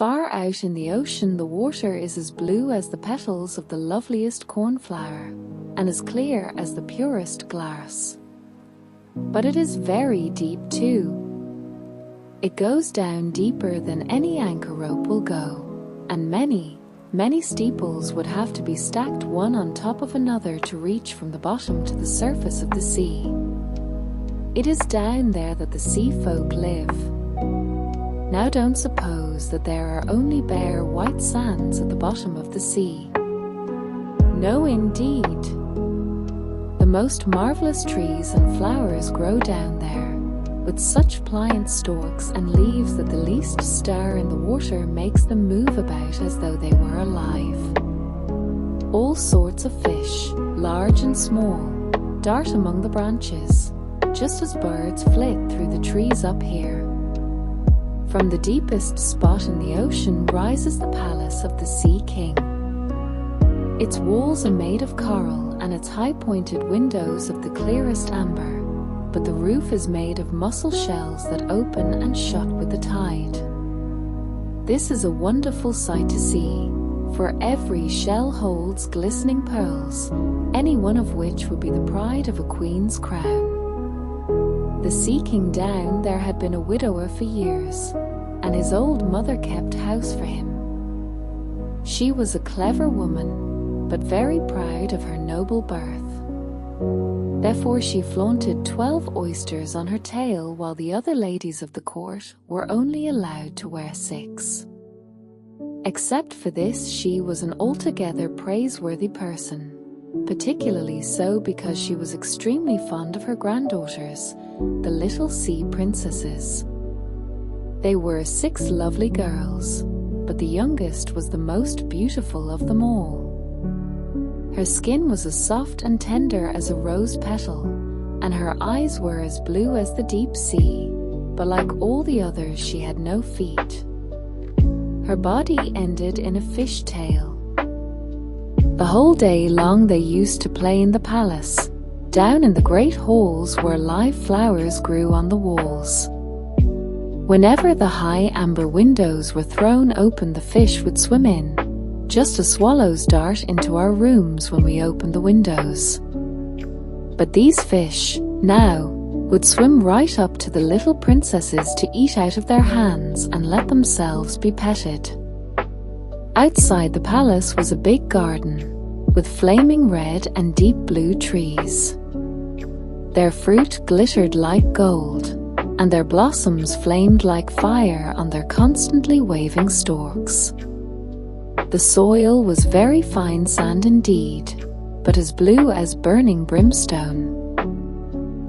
Far out in the ocean, the water is as blue as the petals of the loveliest cornflower, and as clear as the purest glass. But it is very deep too. It goes down deeper than any anchor rope will go, and many steeples would have to be stacked one on top of another to reach from the bottom to the surface of the sea. It is down there that the sea folk live. Now don't suppose that there are only bare white sands at the bottom of the sea. No, indeed. The most marvelous trees and flowers grow down there, with such pliant stalks and leaves that the least stir in the water makes them move about as though they were alive. All sorts of fish, large and small, dart among the branches, just as birds flit through the trees up here. From the deepest spot in the ocean rises the palace of the Sea King. Its walls are made of coral and its high-pointed windows of the clearest amber, but the roof is made of mussel shells that open and shut with the tide. This is a wonderful sight to see, for every shell holds glistening pearls, any one of which would be the pride of a queen's crown. The Sea King down there had been a widower for years, and his old mother kept house for him. She was a clever woman, but very proud of her noble birth. Therefore she flaunted 12 oysters on her tail, while the other ladies of the court were only allowed to wear 6. Except for this, she was an altogether praiseworthy person, particularly so because she was extremely fond of her granddaughters, the little sea princesses. They were 6 lovely girls, but the youngest was the most beautiful of them all. Her skin was as soft and tender as a rose petal, and her eyes were as blue as the deep sea, but like all the others she had no feet. Her body ended in a fish tail. The whole day long they used to play in the palace, down in the great halls where live flowers grew on the walls. Whenever the high amber windows were thrown open, the fish would swim in, just as swallows dart into our rooms when we open the windows. But these fish, now, would swim right up to the little princesses to eat out of their hands and let themselves be petted. Outside the palace was a big garden, with flaming red and deep blue trees. Their fruit glittered like gold, and their blossoms flamed like fire on their constantly waving stalks. The soil was very fine sand indeed, but as blue as burning brimstone.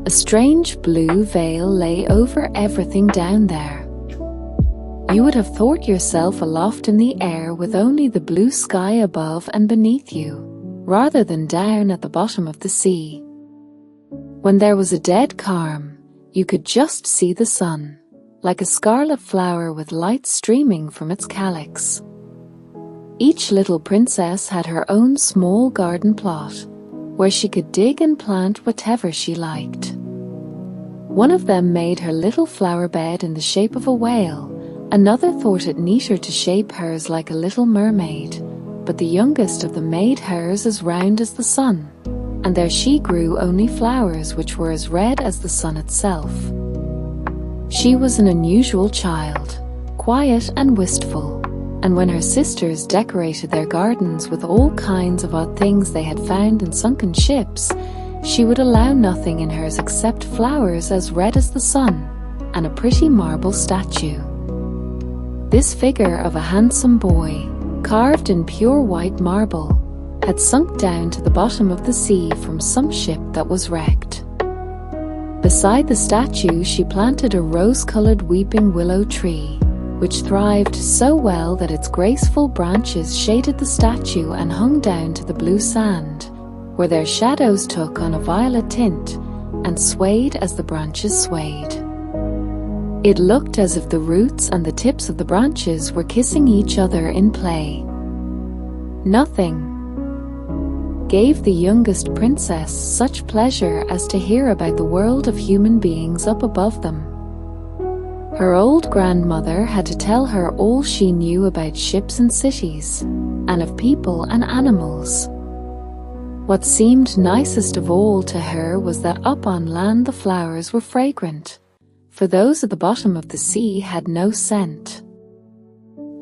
A strange blue veil lay over everything down there. You would have thought yourself aloft in the air with only the blue sky above and beneath you, rather than down at the bottom of the sea. When there was a dead calm, you could just see the sun, like a scarlet flower with light streaming from its calyx. Each little princess had her own small garden plot, where she could dig and plant whatever she liked. One of them made her little flower bed in the shape of a whale, another thought it neater to shape hers like a little mermaid, but the youngest of them made hers as round as the sun, and there she grew only flowers which were as red as the sun itself. She was an unusual child, quiet and wistful, and when her sisters decorated their gardens with all kinds of odd things they had found in sunken ships, she would allow nothing in hers except flowers as red as the sun, and a pretty marble statue. This figure of a handsome boy, carved in pure white marble, had sunk down to the bottom of the sea from some ship that was wrecked. Beside the statue she planted a rose-colored weeping willow tree, which thrived so well that its graceful branches shaded the statue and hung down to the blue sand, where their shadows took on a violet tint and swayed as the branches swayed. It looked as if the roots and the tips of the branches were kissing each other in play. Nothing gave the youngest princess such pleasure as to hear about the world of human beings up above them. Her old grandmother had to tell her all she knew about ships and cities, and of people and animals. What seemed nicest of all to her was that up on land the flowers were fragrant, for those at the bottom of the sea had no scent.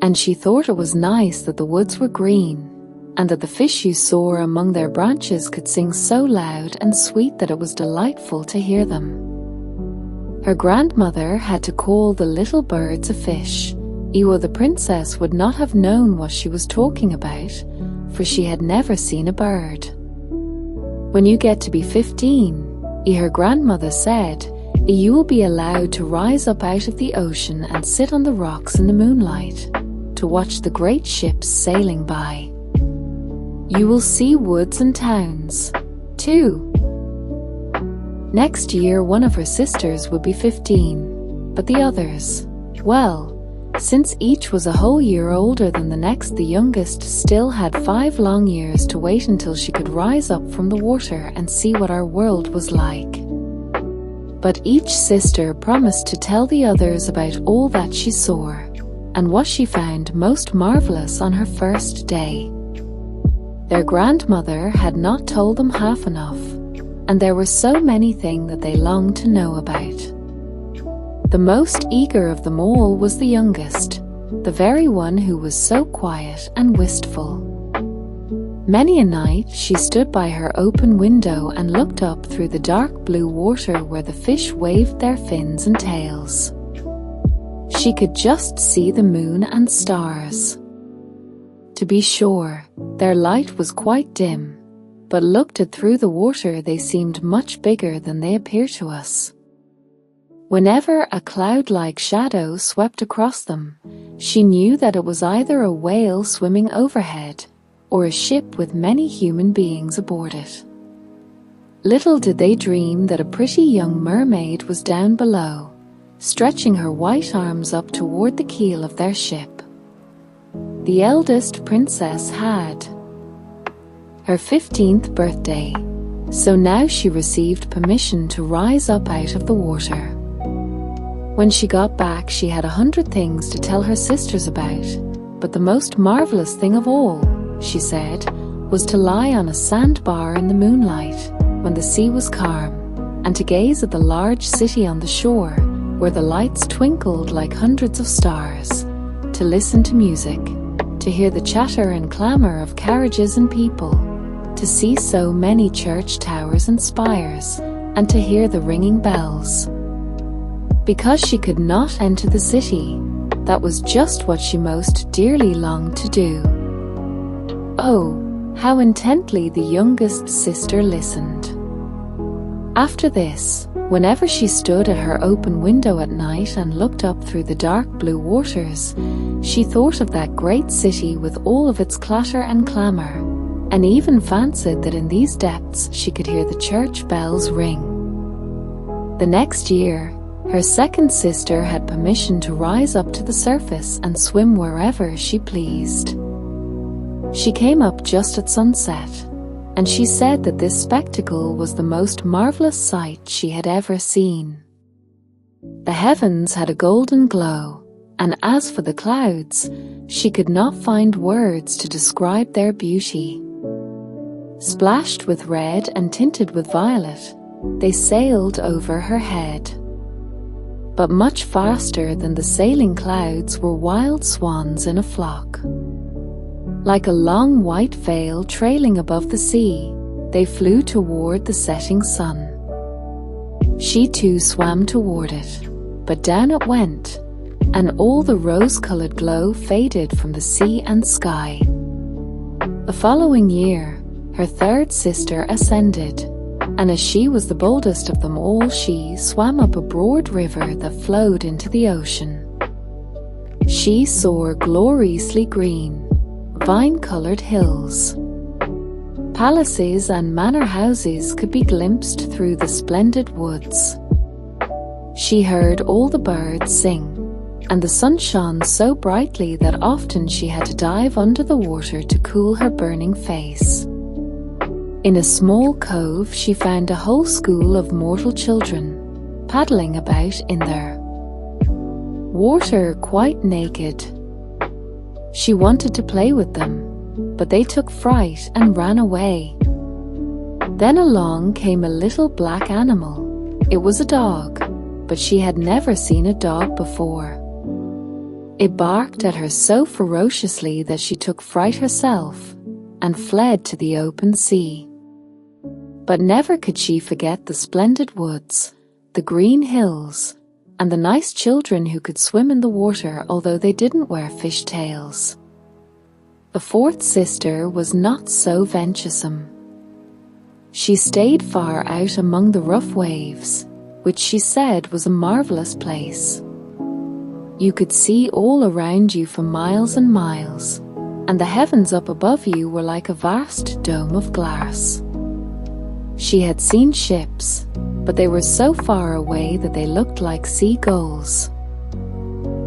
And she thought it was nice that the woods were green, and that the fish you saw among their branches could sing so loud and sweet that it was delightful to hear them. Her grandmother had to call the little birds a fish. Ewa the princess would not have known what she was talking about, for she had never seen a bird. When you get to be 15, her grandmother said, you will be allowed to rise up out of the ocean and sit on the rocks in the moonlight, to watch the great ships sailing by. You will see woods and towns, too. Next year one of her sisters would be 15, but the others, well, since each was a whole year older than the next, the youngest still had 5 long years to wait until she could rise up from the water and see what our world was like. But each sister promised to tell the others about all that she saw, and what she found most marvelous on her first day. Their grandmother had not told them half enough, and there were so many things that they longed to know about. The most eager of them all was the youngest, the very one who was so quiet and wistful. Many a night she stood by her open window and looked up through the dark blue water where the fish waved their fins and tails. She could just see the moon and stars. To be sure, their light was quite dim, but looked at through the water they seemed much bigger than they appear to us. Whenever a cloud-like shadow swept across them, she knew that it was either a whale swimming overhead, or a ship with many human beings aboard it. Little did they dream that a pretty young mermaid was down below, stretching her white arms up toward the keel of their ship. The eldest princess had her 15th birthday, so now she received permission to rise up out of the water. When she got back, she had 100 things to tell her sisters about, but the most marvelous thing of all, she said, was to lie on a sandbar in the moonlight when the sea was calm, and to gaze at the large city on the shore where the lights twinkled like hundreds of stars, to listen to music, to hear the chatter and clamor of carriages and people, to see so many church towers and spires, and to hear the ringing bells. Because she could not enter the city, that was just what she most dearly longed to do. Oh, how intently the youngest sister listened. After this, whenever she stood at her open window at night and looked up through the dark blue waters, she thought of that great city with all of its clatter and clamor, and even fancied that in these depths she could hear the church bells ring. The next year, her second sister had permission to rise up to the surface and swim wherever she pleased. She came up just at sunset, and she said that this spectacle was the most marvelous sight she had ever seen. The heavens had a golden glow, and as for the clouds, she could not find words to describe their beauty. Splashed with red and tinted with violet, they sailed over her head. But much faster than the sailing clouds were wild swans in a flock. Like a long white veil trailing above the sea, they flew toward the setting sun. She too swam toward it, but down it went, and all the rose-colored glow faded from the sea and sky. The following year, her third sister ascended, and as she was the boldest of them all, she swam up a broad river that flowed into the ocean. She saw gloriously green, vine-colored hills. Palaces and manor houses could be glimpsed through the splendid woods. She heard all the birds sing, and the sun shone so brightly that often she had to dive under the water to cool her burning face. In a small cove she found a whole school of mortal children, paddling about in there. water quite naked. She wanted to play with them, but they took fright and ran away. Then along came a little black animal. It was a dog, but she had never seen a dog before. It barked at her so ferociously that she took fright herself and fled to the open sea. But never could she forget the splendid woods, the green hills, and the nice children who could swim in the water although they didn't wear fish tails. The fourth sister was not so venturesome. She stayed far out among the rough waves, which she said was a marvelous place. You could see all around you for miles and miles, and the heavens up above you were like a vast dome of glass. She had seen ships, but they were so far away that they looked like seagulls.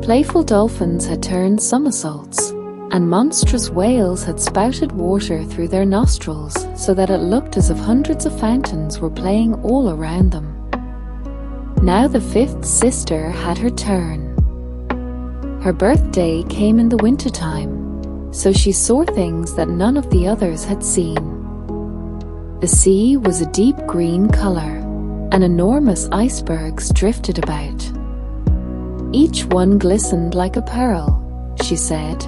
Playful dolphins had turned somersaults, and monstrous whales had spouted water through their nostrils so that it looked as if hundreds of fountains were playing all around them. Now the fifth sister had her turn. Her birthday came in the wintertime, so she saw things that none of the others had seen. The sea was a deep green color, and enormous icebergs drifted about. Each one glistened like a pearl, she said,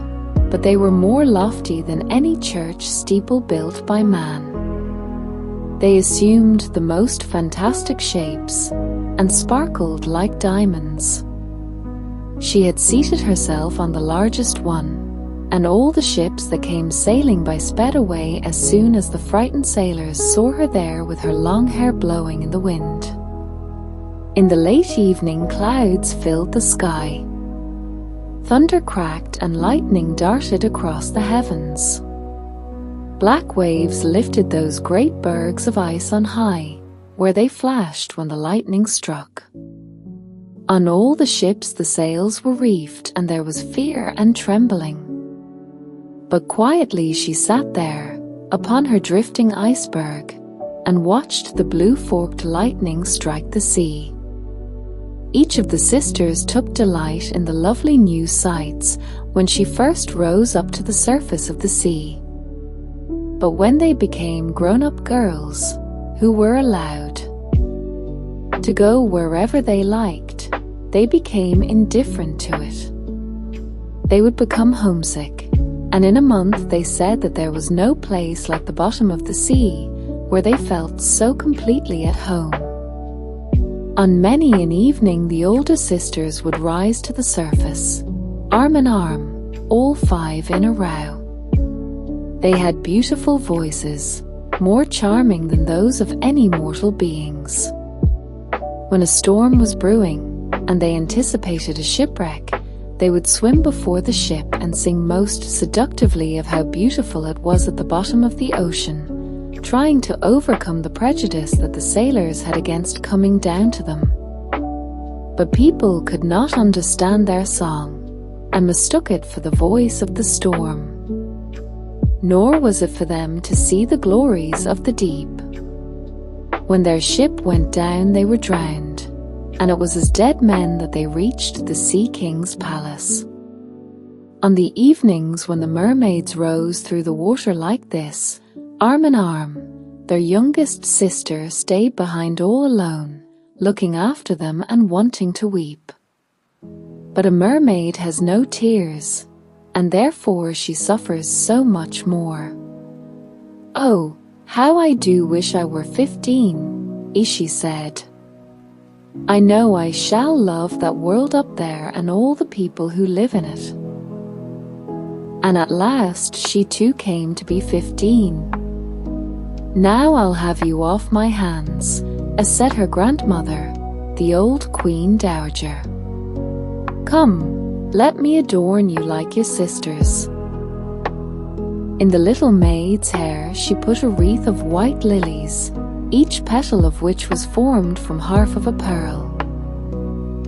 but they were more lofty than any church steeple built by man. They assumed the most fantastic shapes and sparkled like diamonds. She had seated herself on the largest one, and all the ships that came sailing by sped away as soon as the frightened sailors saw her there with her long hair blowing in the wind. In the late evening, clouds filled the sky. Thunder cracked and lightning darted across the heavens. Black waves lifted those great bergs of ice on high, where they flashed when the lightning struck. On all the ships the sails were reefed, and there was fear and trembling. But quietly she sat there, upon her drifting iceberg, and watched the blue forked lightning strike the sea. Each of the sisters took delight in the lovely new sights when she first rose up to the surface of the sea. But when they became grown-up girls, who were allowed to go wherever they liked, they became indifferent to it. They would become homesick, and in a month they said that there was no place like the bottom of the sea where they felt so completely at home. On many an evening the older sisters would rise to the surface, arm in arm, all five in a row. They had beautiful voices, more charming than those of any mortal beings. When a storm was brewing, and they anticipated a shipwreck, they would swim before the ship and sing most seductively of how beautiful it was at the bottom of the ocean, trying to overcome the prejudice that the sailors had against coming down to them. But people could not understand their song, and mistook it for the voice of the storm. Nor was it for them to see the glories of the deep. When their ship went down, they were drowned, and it was as dead men that they reached the Sea King's palace. On the evenings when the mermaids rose through the water like this, arm in arm, their youngest sister stayed behind all alone, looking after them and wanting to weep. But a mermaid has no tears, and therefore she suffers so much more. "Oh, how I do wish I were 15, she said. "I know I shall love that world up there and all the people who live in it." And at last she too came to be 15. "Now I'll have you off my hands," said her grandmother, the old Queen Dowager. "Come, let me adorn you like your sisters." In the little maid's hair she put a wreath of white lilies, each petal of which was formed from half of a pearl.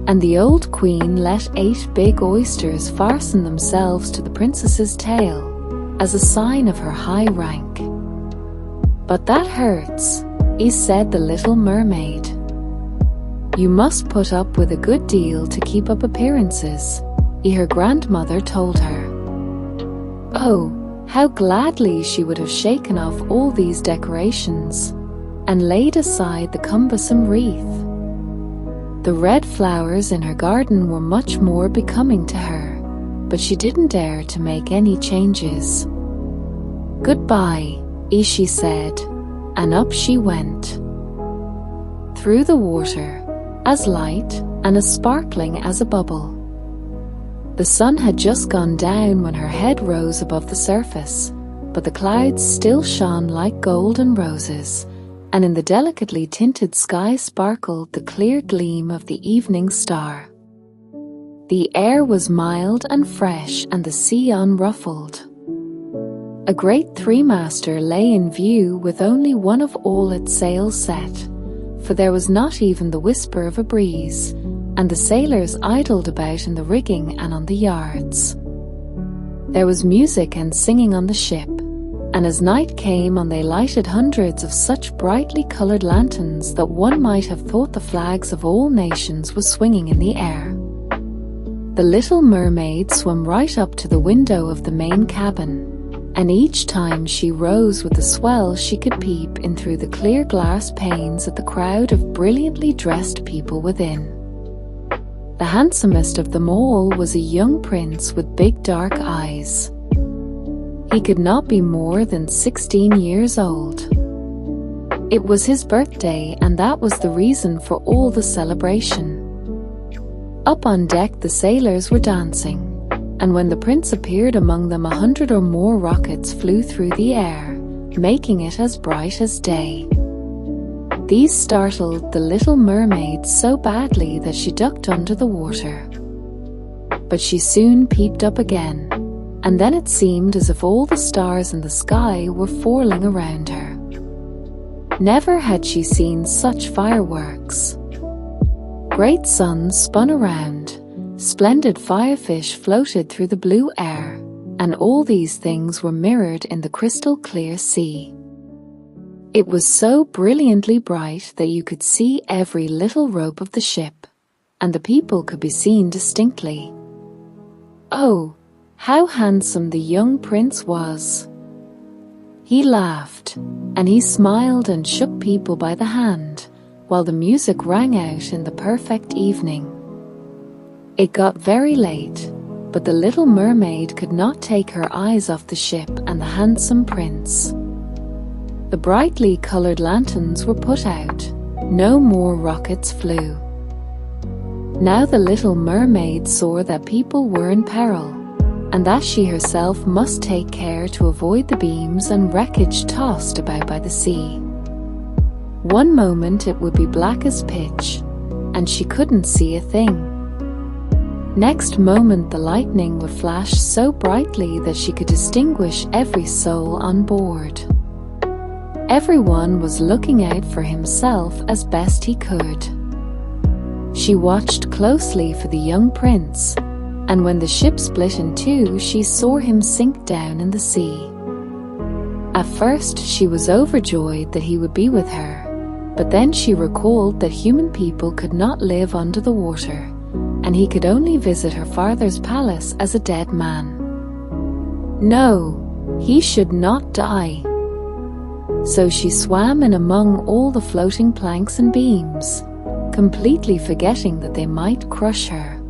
And the old queen let 8 big oysters fasten themselves to the princess's tail, as a sign of her high rank. "But that hurts," said the little mermaid. "You must put up with a good deal to keep up appearances," her grandmother told her. Oh, how gladly she would have shaken off all these decorations and laid aside the cumbersome wreath. The red flowers in her garden were much more becoming to her, but she didn't dare to make any changes. "Goodbye," she said, and up she went. Through the water, as light and as sparkling as a bubble. The sun had just gone down when her head rose above the surface, but the clouds still shone like gold and roses, and in the delicately tinted sky sparkled the clear gleam of the evening star. The air was mild and fresh and the sea unruffled. A great three-master lay in view with only one of all its sails set, for there was not even the whisper of a breeze, and the sailors idled about in the rigging and on the yards. There was music and singing on the ship, and as night came on they lighted hundreds of such brightly colored lanterns that one might have thought the flags of all nations were swinging in the air. The Little Mermaid swam right up to the window of the main cabin, and each time she rose with the swell she could peep in through the clear glass panes at the crowd of brilliantly dressed people within. The handsomest of them all was a young prince with big dark eyes. He could not be more than 16 years old. It was his birthday, and that was the reason for all the celebration. Up on deck the sailors were dancing, and when the prince appeared among them 100 or more rockets flew through the air, making it as bright as day. These startled the Little Mermaid so badly that she ducked under the water. But she soon peeped up again, and then it seemed as if all the stars in the sky were whirling around her. Never had she seen such fireworks. Great suns spun around, splendid firefish floated through the blue air, and all these things were mirrored in the crystal clear sea. It was so brilliantly bright that you could see every little rope of the ship, and the people could be seen distinctly. Oh, how handsome the young prince was! He laughed, and he smiled and shook people by the hand, while the music rang out in the perfect evening. It got very late, but the Little Mermaid could not take her eyes off the ship and the handsome prince. The brightly colored lanterns were put out. No more rockets flew. Now the Little Mermaid saw that people were in peril, and that she herself must take care to avoid the beams and wreckage tossed about by the sea. One moment it would be black as pitch, and she couldn't see a thing. Next moment the lightning would flash so brightly that she could distinguish every soul on board. Everyone was looking out for himself as best he could. She watched closely for the young prince, and when the ship split in two, she saw him sink down in the sea. At first she was overjoyed that he would be with her, but then she recalled that human people could not live under the water, and he could only visit her father's palace as a dead man. No, he should not die. So she swam in among all the floating planks and beams, completely forgetting that they might crush her.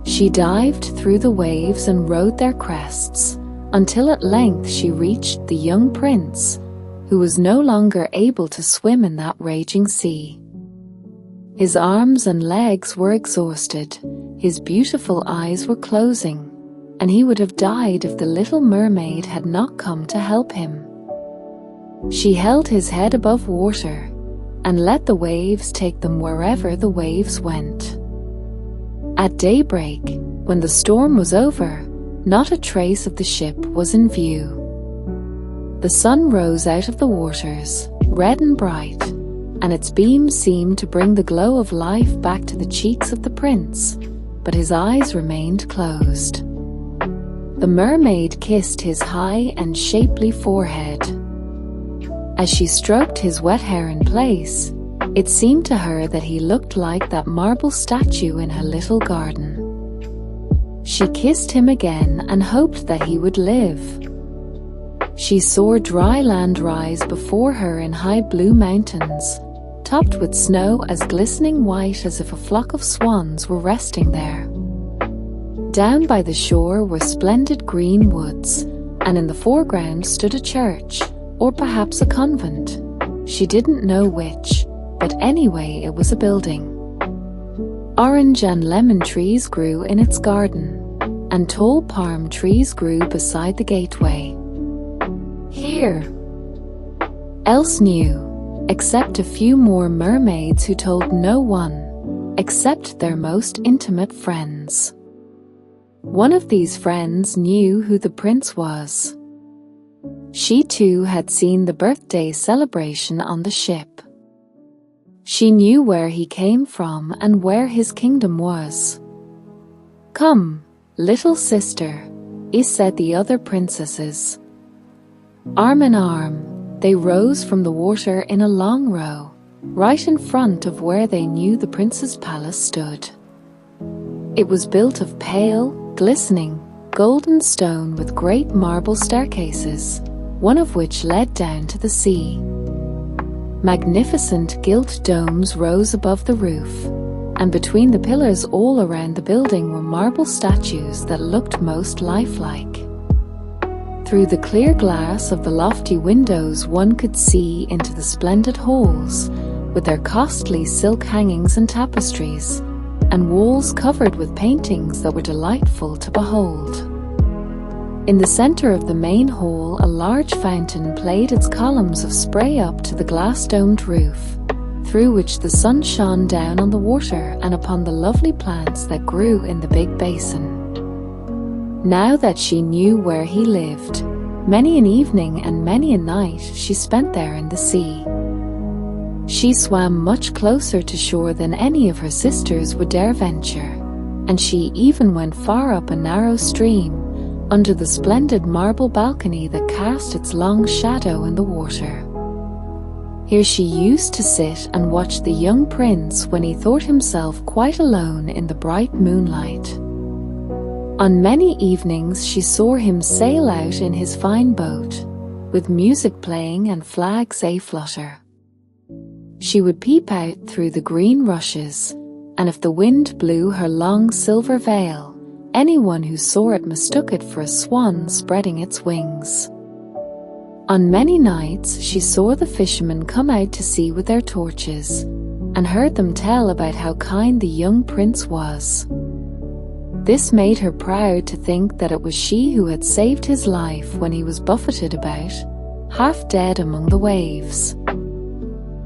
She dived through the waves and rode their crests, until at length she reached the young prince, who was no longer able to swim in that raging sea. His arms and legs were exhausted, his beautiful eyes were closing, and he would have died if the Little Mermaid had not come to help him. She held his head above water, and let the waves take them wherever the waves went. At daybreak, when the storm was over, not a trace of the ship was in view. The sun rose out of the waters, red and bright, and its beams seemed to bring the glow of life back to the cheeks of the prince, but his eyes remained closed. The mermaid kissed his high and shapely forehead. As she stroked his wet hair in place, It seemed to her that he looked like that marble statue in her little garden. She kissed him again and hoped that he would live. She saw dry land rise before her in high blue mountains, topped with snow as glistening white as if a flock of swans were resting there. Down by the shore were splendid green woods, and in the foreground stood a church, or perhaps a convent. She didn't know which, but anyway it was a building. Orange and lemon trees grew in its garden, and tall palm trees grew beside the gateway. Here, else knew, except a few more mermaids who told no one, except their most intimate friends. One of these friends knew who the prince was. She too had seen the birthday celebration on the ship. She knew where he came from and where his kingdom was. "Come, little sister," said the other princesses. Arm in arm, they rose from the water in a long row, right in front of where they knew the prince's palace stood. It was built of pale, glistening, golden stone with great marble staircases, one of which led down to the sea. Magnificent gilt domes rose above the roof, and between the pillars all around the building were marble statues that looked most lifelike. Through the clear glass of the lofty windows one could see into the splendid halls, with their costly silk hangings and tapestries, and walls covered with paintings that were delightful to behold. In the center of the main hall a large fountain played its columns of spray up to the glass-domed roof, through which the sun shone down on the water and upon the lovely plants that grew in the big basin. Now that she knew where he lived, many an evening and many a night she spent there in the sea. She swam much closer to shore than any of her sisters would dare venture, and she even went far up a narrow stream, under the splendid marble balcony that cast its long shadow in the water. Here she used to sit and watch the young prince when he thought himself quite alone in the bright moonlight. On many evenings she saw him sail out in his fine boat, with music playing and flags a-flutter. She would peep out through the green rushes, and if the wind blew her long silver veil, anyone who saw it mistook it for a swan spreading its wings. On many nights she saw the fishermen come out to sea with their torches, and heard them tell about how kind the young prince was. This made her proud to think that it was she who had saved his life when he was buffeted about, half dead among the waves.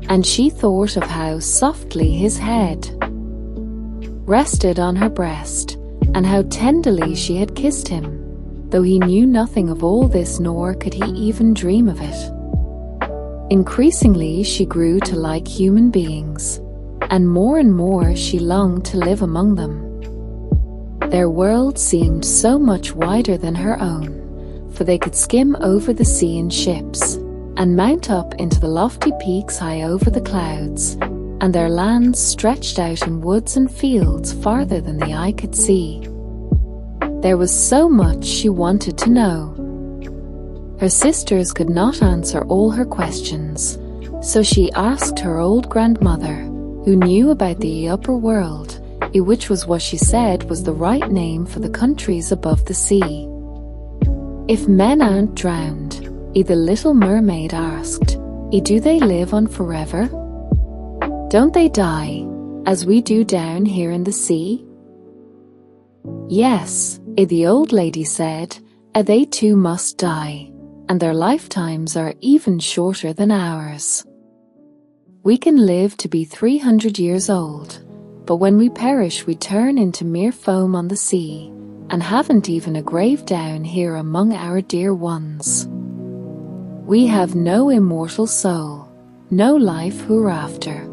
And she thought of how softly his head rested on her breast, and how tenderly she had kissed him, though he knew nothing of all this nor could he even dream of it. Increasingly she grew to like human beings, and more she longed to live among them. Their world seemed so much wider than her own, for they could skim over the sea in ships, and mount up into the lofty peaks high over the clouds, and their lands stretched out in woods and fields farther than the eye could see. There was so much she wanted to know. Her sisters could not answer all her questions, so she asked her old grandmother, who knew about the upper world, which was what she said was the right name for the countries above the sea. "If men aren't drowned," the Little Mermaid asked, "do they live on forever? Don't they die, as we do down here in the sea?" "Yes," the old lady said, "they too must die, and their lifetimes are even shorter than ours. We can live to be 300 years old, but when we perish we turn into mere foam on the sea, and haven't even a grave down here among our dear ones. We have no immortal soul, no life hereafter.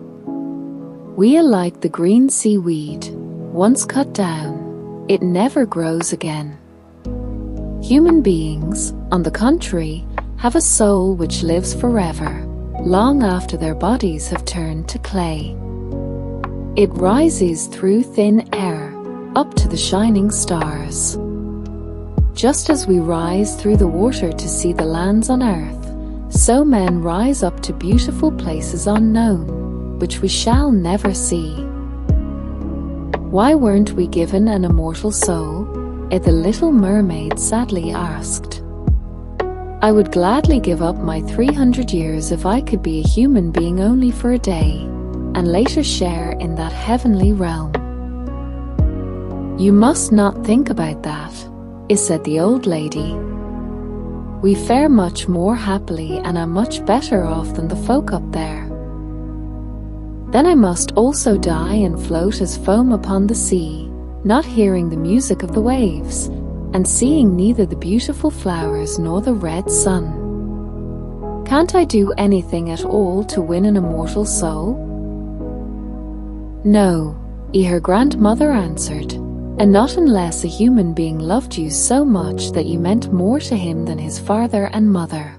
We are like the green seaweed, once cut down, it never grows again. Human beings, on the contrary, have a soul which lives forever, long after their bodies have turned to clay. It rises through thin air, up to the shining stars. Just as we rise through the water to see the lands on earth, so men rise up to beautiful places unknown, which we shall never see. Why weren't we given an immortal soul? The Little Mermaid sadly asked. I would gladly give up my 300 years if I could be a human being only for a day, and later share in that heavenly realm. You must not think about that, said the old lady. We fare much more happily and are much better off than the folk up there. Then I must also die and float as foam upon the sea, not hearing the music of the waves, and seeing neither the beautiful flowers nor the red sun. Can't I do anything at all to win an immortal soul? No, her grandmother answered, and not unless a human being loved you so much that you meant more to him than his father and mother.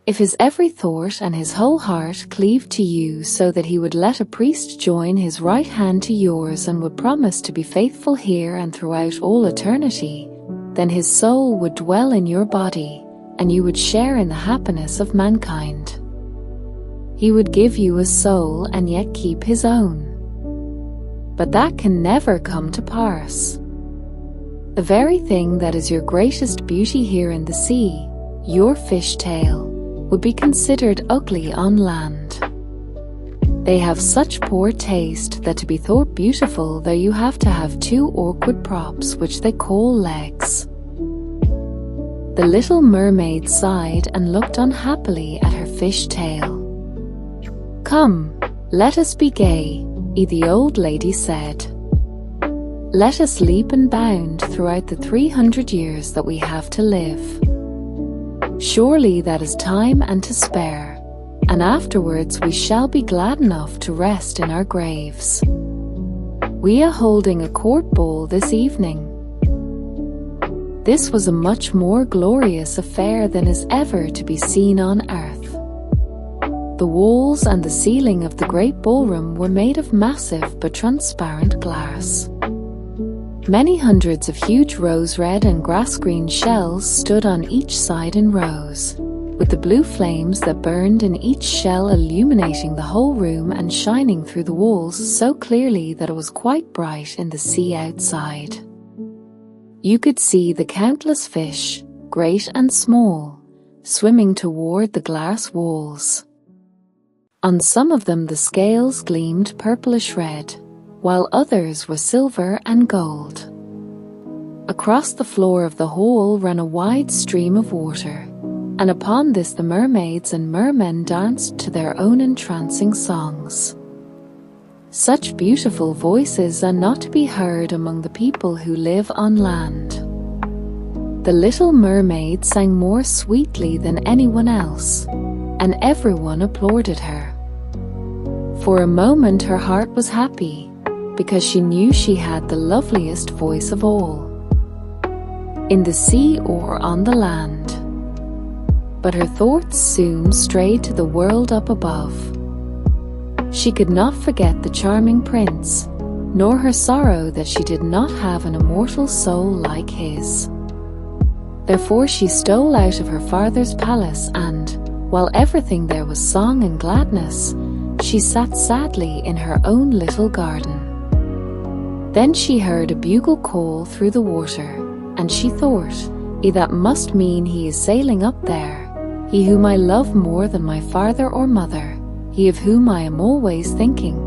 If his every thought and his whole heart cleaved to you so that he would let a priest join his right hand to yours and would promise to be faithful here and throughout all eternity, then his soul would dwell in your body, and you would share in the happiness of mankind. He would give you a soul and yet keep his own. But that can never come to pass. The very thing that is your greatest beauty here in the sea, your fishtail, would be considered ugly on land. They have such poor taste that to be thought beautiful though you have to have two awkward props which they call legs. The Little Mermaid sighed and looked unhappily at her fishtail. Come, let us be gay, the old lady said. Let us leap and bound throughout the 300 years that we have to live. Surely that is time and to spare, and afterwards we shall be glad enough to rest in our graves. We are holding a court ball this evening. This was a much more glorious affair than is ever to be seen on earth. The walls and the ceiling of the great ballroom were made of massive but transparent glass. Many hundreds of huge rose-red and grass-green shells stood on each side in rows, with the blue flames that burned in each shell illuminating the whole room and shining through the walls so clearly that it was quite bright in the sea outside. You could see the countless fish, great and small, swimming toward the glass walls. On some of them the scales gleamed purplish red, while others were silver and gold. Across the floor of the hall ran a wide stream of water, and upon this the mermaids and mermen danced to their own entrancing songs. Such beautiful voices are not to be heard among the people who live on land. The Little Mermaid sang more sweetly than anyone else, and everyone applauded her. For a moment her heart was happy, because she knew she had the loveliest voice of all, in the sea or on the land. But her thoughts soon strayed to the world up above. She could not forget the charming prince, nor her sorrow that she did not have an immortal soul like his. Therefore she stole out of her father's palace and, while everything there was song and gladness, she sat sadly in her own little garden. Then she heard a bugle call through the water, and she thought, that must mean he is sailing up there, he whom I love more than my father or mother, he of whom I am always thinking,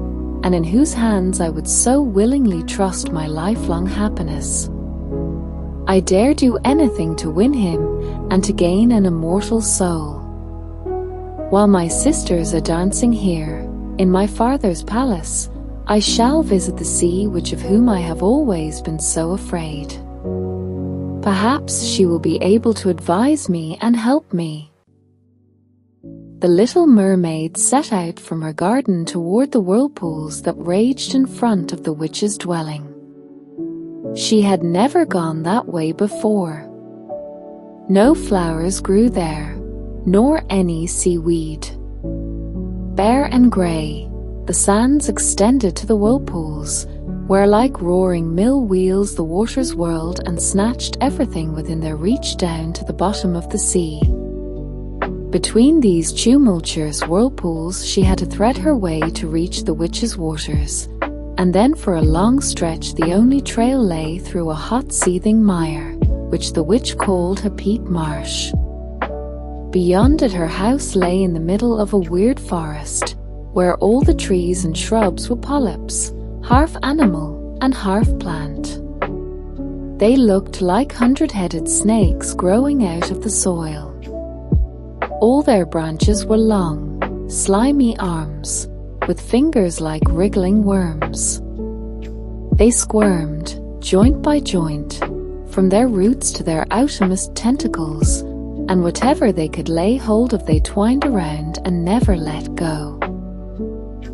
and in whose hands I would so willingly trust my lifelong happiness. I dare do anything to win him and to gain an immortal soul. While my sisters are dancing here, in my father's palace, I shall visit the sea which of whom I have always been so afraid. Perhaps she will be able to advise me and help me. The Little Mermaid set out from her garden toward the whirlpools that raged in front of the witch's dwelling. She had never gone that way before. No flowers grew there, nor any seaweed, Bare and grey, the sands extended to the whirlpools, where like roaring mill wheels the waters whirled and snatched everything within their reach down to the bottom of the sea. Between these tumultuous whirlpools she had to thread her way to reach the witch's waters, and then for a long stretch the only trail lay through a hot seething mire, which the witch called a peat marsh. Beyond it her house lay in the middle of a weird forest, where all the trees and shrubs were polyps, half animal and half plant. They looked like 100-headed snakes growing out of the soil. All their branches were long, slimy arms, with fingers like wriggling worms. They squirmed, joint by joint, from their roots to their outermost tentacles, and whatever they could lay hold of they twined around and never let go.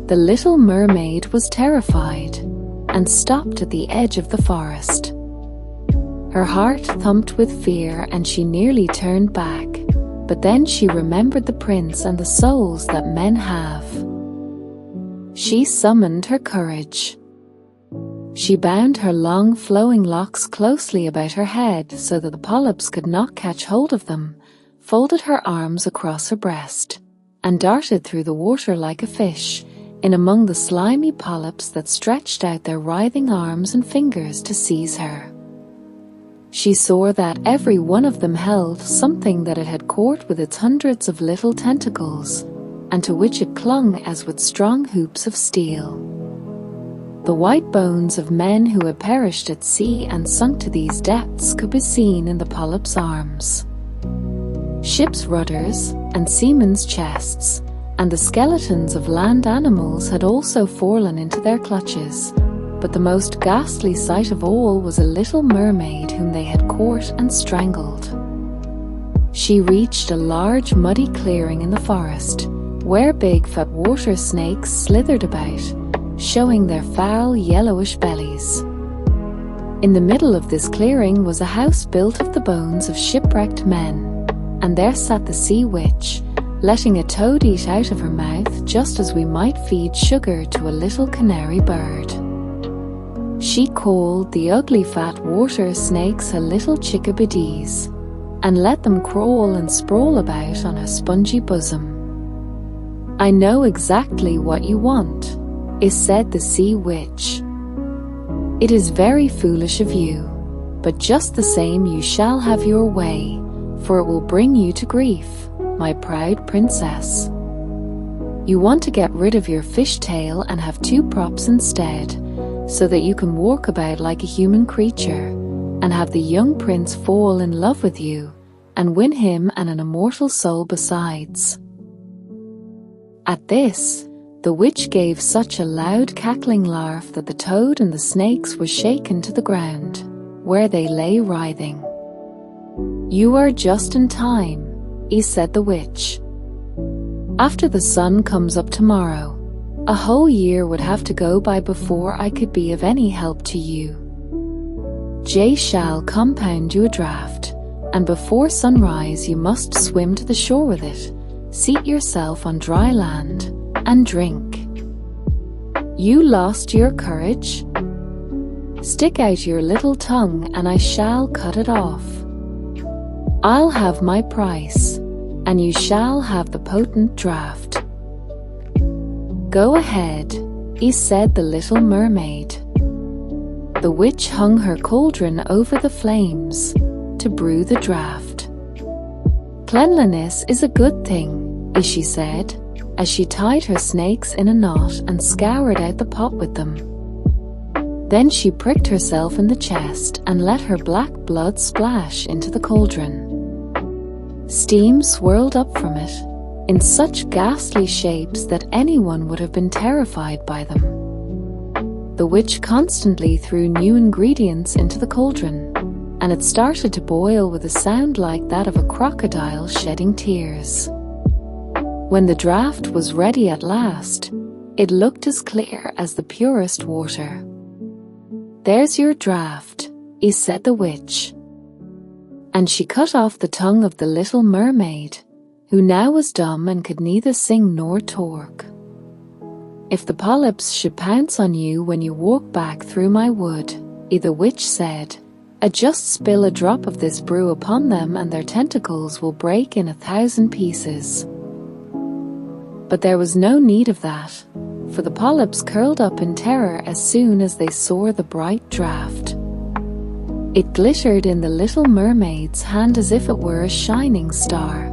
The little mermaid was terrified, and stopped at the edge of the forest. Her heart thumped with fear and she nearly turned back, but then she remembered the prince and the souls that men have. She summoned her courage. She bound her long flowing locks closely about her head so that the polyps could not catch hold of them, folded her arms across her breast, and darted through the water like a fish, in among the slimy polyps that stretched out their writhing arms and fingers to seize her. She saw that every one of them held something that it had caught with its hundreds of little tentacles, and to which it clung as with strong hoops of steel. The white bones of men who had perished at sea and sunk to these depths could be seen in the polyps' arms. Ships' rudders and seamen's chests, and the skeletons of land animals had also fallen into their clutches, but the most ghastly sight of all was a little mermaid whom they had caught and strangled. She reached a large muddy clearing in the forest, where big fat water snakes slithered about, showing their foul yellowish bellies. In the middle of this clearing was a house built of the bones of shipwrecked men, and there sat the sea witch, letting a toad eat out of her mouth just as we might feed sugar to a little canary bird. She called the ugly fat water snakes her little chickabiddies, and let them crawl and sprawl about on her spongy bosom. "I know exactly what you want," said the sea witch. "It is very foolish of you, but just the same you shall have your way, for it will bring you to grief, my proud princess. You want to get rid of your fishtail and have two props instead, so that you can walk about like a human creature, and have the young prince fall in love with you, and win him and an immortal soul besides." At this, the witch gave such a loud cackling laugh that the toad and the snakes were shaken to the ground, where they lay writhing. "You are just in time," said the witch. "After the sun comes up tomorrow, a whole year would have to go by before I could be of any help to you. Jay shall compound you a draught, and before sunrise you must swim to the shore with it, seat yourself on dry land, and drink. You lost your courage? Stick out your little tongue and I shall cut it off. I'll have my price, and you shall have the potent draught." "Go ahead," said the little mermaid. The witch hung her cauldron over the flames to brew the draught. "Cleanliness is a good thing," she said, as she tied her snakes in a knot and scoured out the pot with them. Then she pricked herself in the chest and let her black blood splash into the cauldron. Steam swirled up from it, in such ghastly shapes that anyone would have been terrified by them. The witch constantly threw new ingredients into the cauldron, and it started to boil with a sound like that of a crocodile shedding tears. When the draught was ready at last, it looked as clear as the purest water. "There's your draught," said the witch. And she cut off the tongue of the little mermaid, who now was dumb and could neither sing nor talk. "If the polyps should pounce on you when you walk back through my wood," the witch said, "just spill a drop of this brew upon them and their tentacles will break in 1,000 pieces." But there was no need of that, for the polyps curled up in terror as soon as they saw the bright draught. It glittered in the little mermaid's hand as if it were a shining star.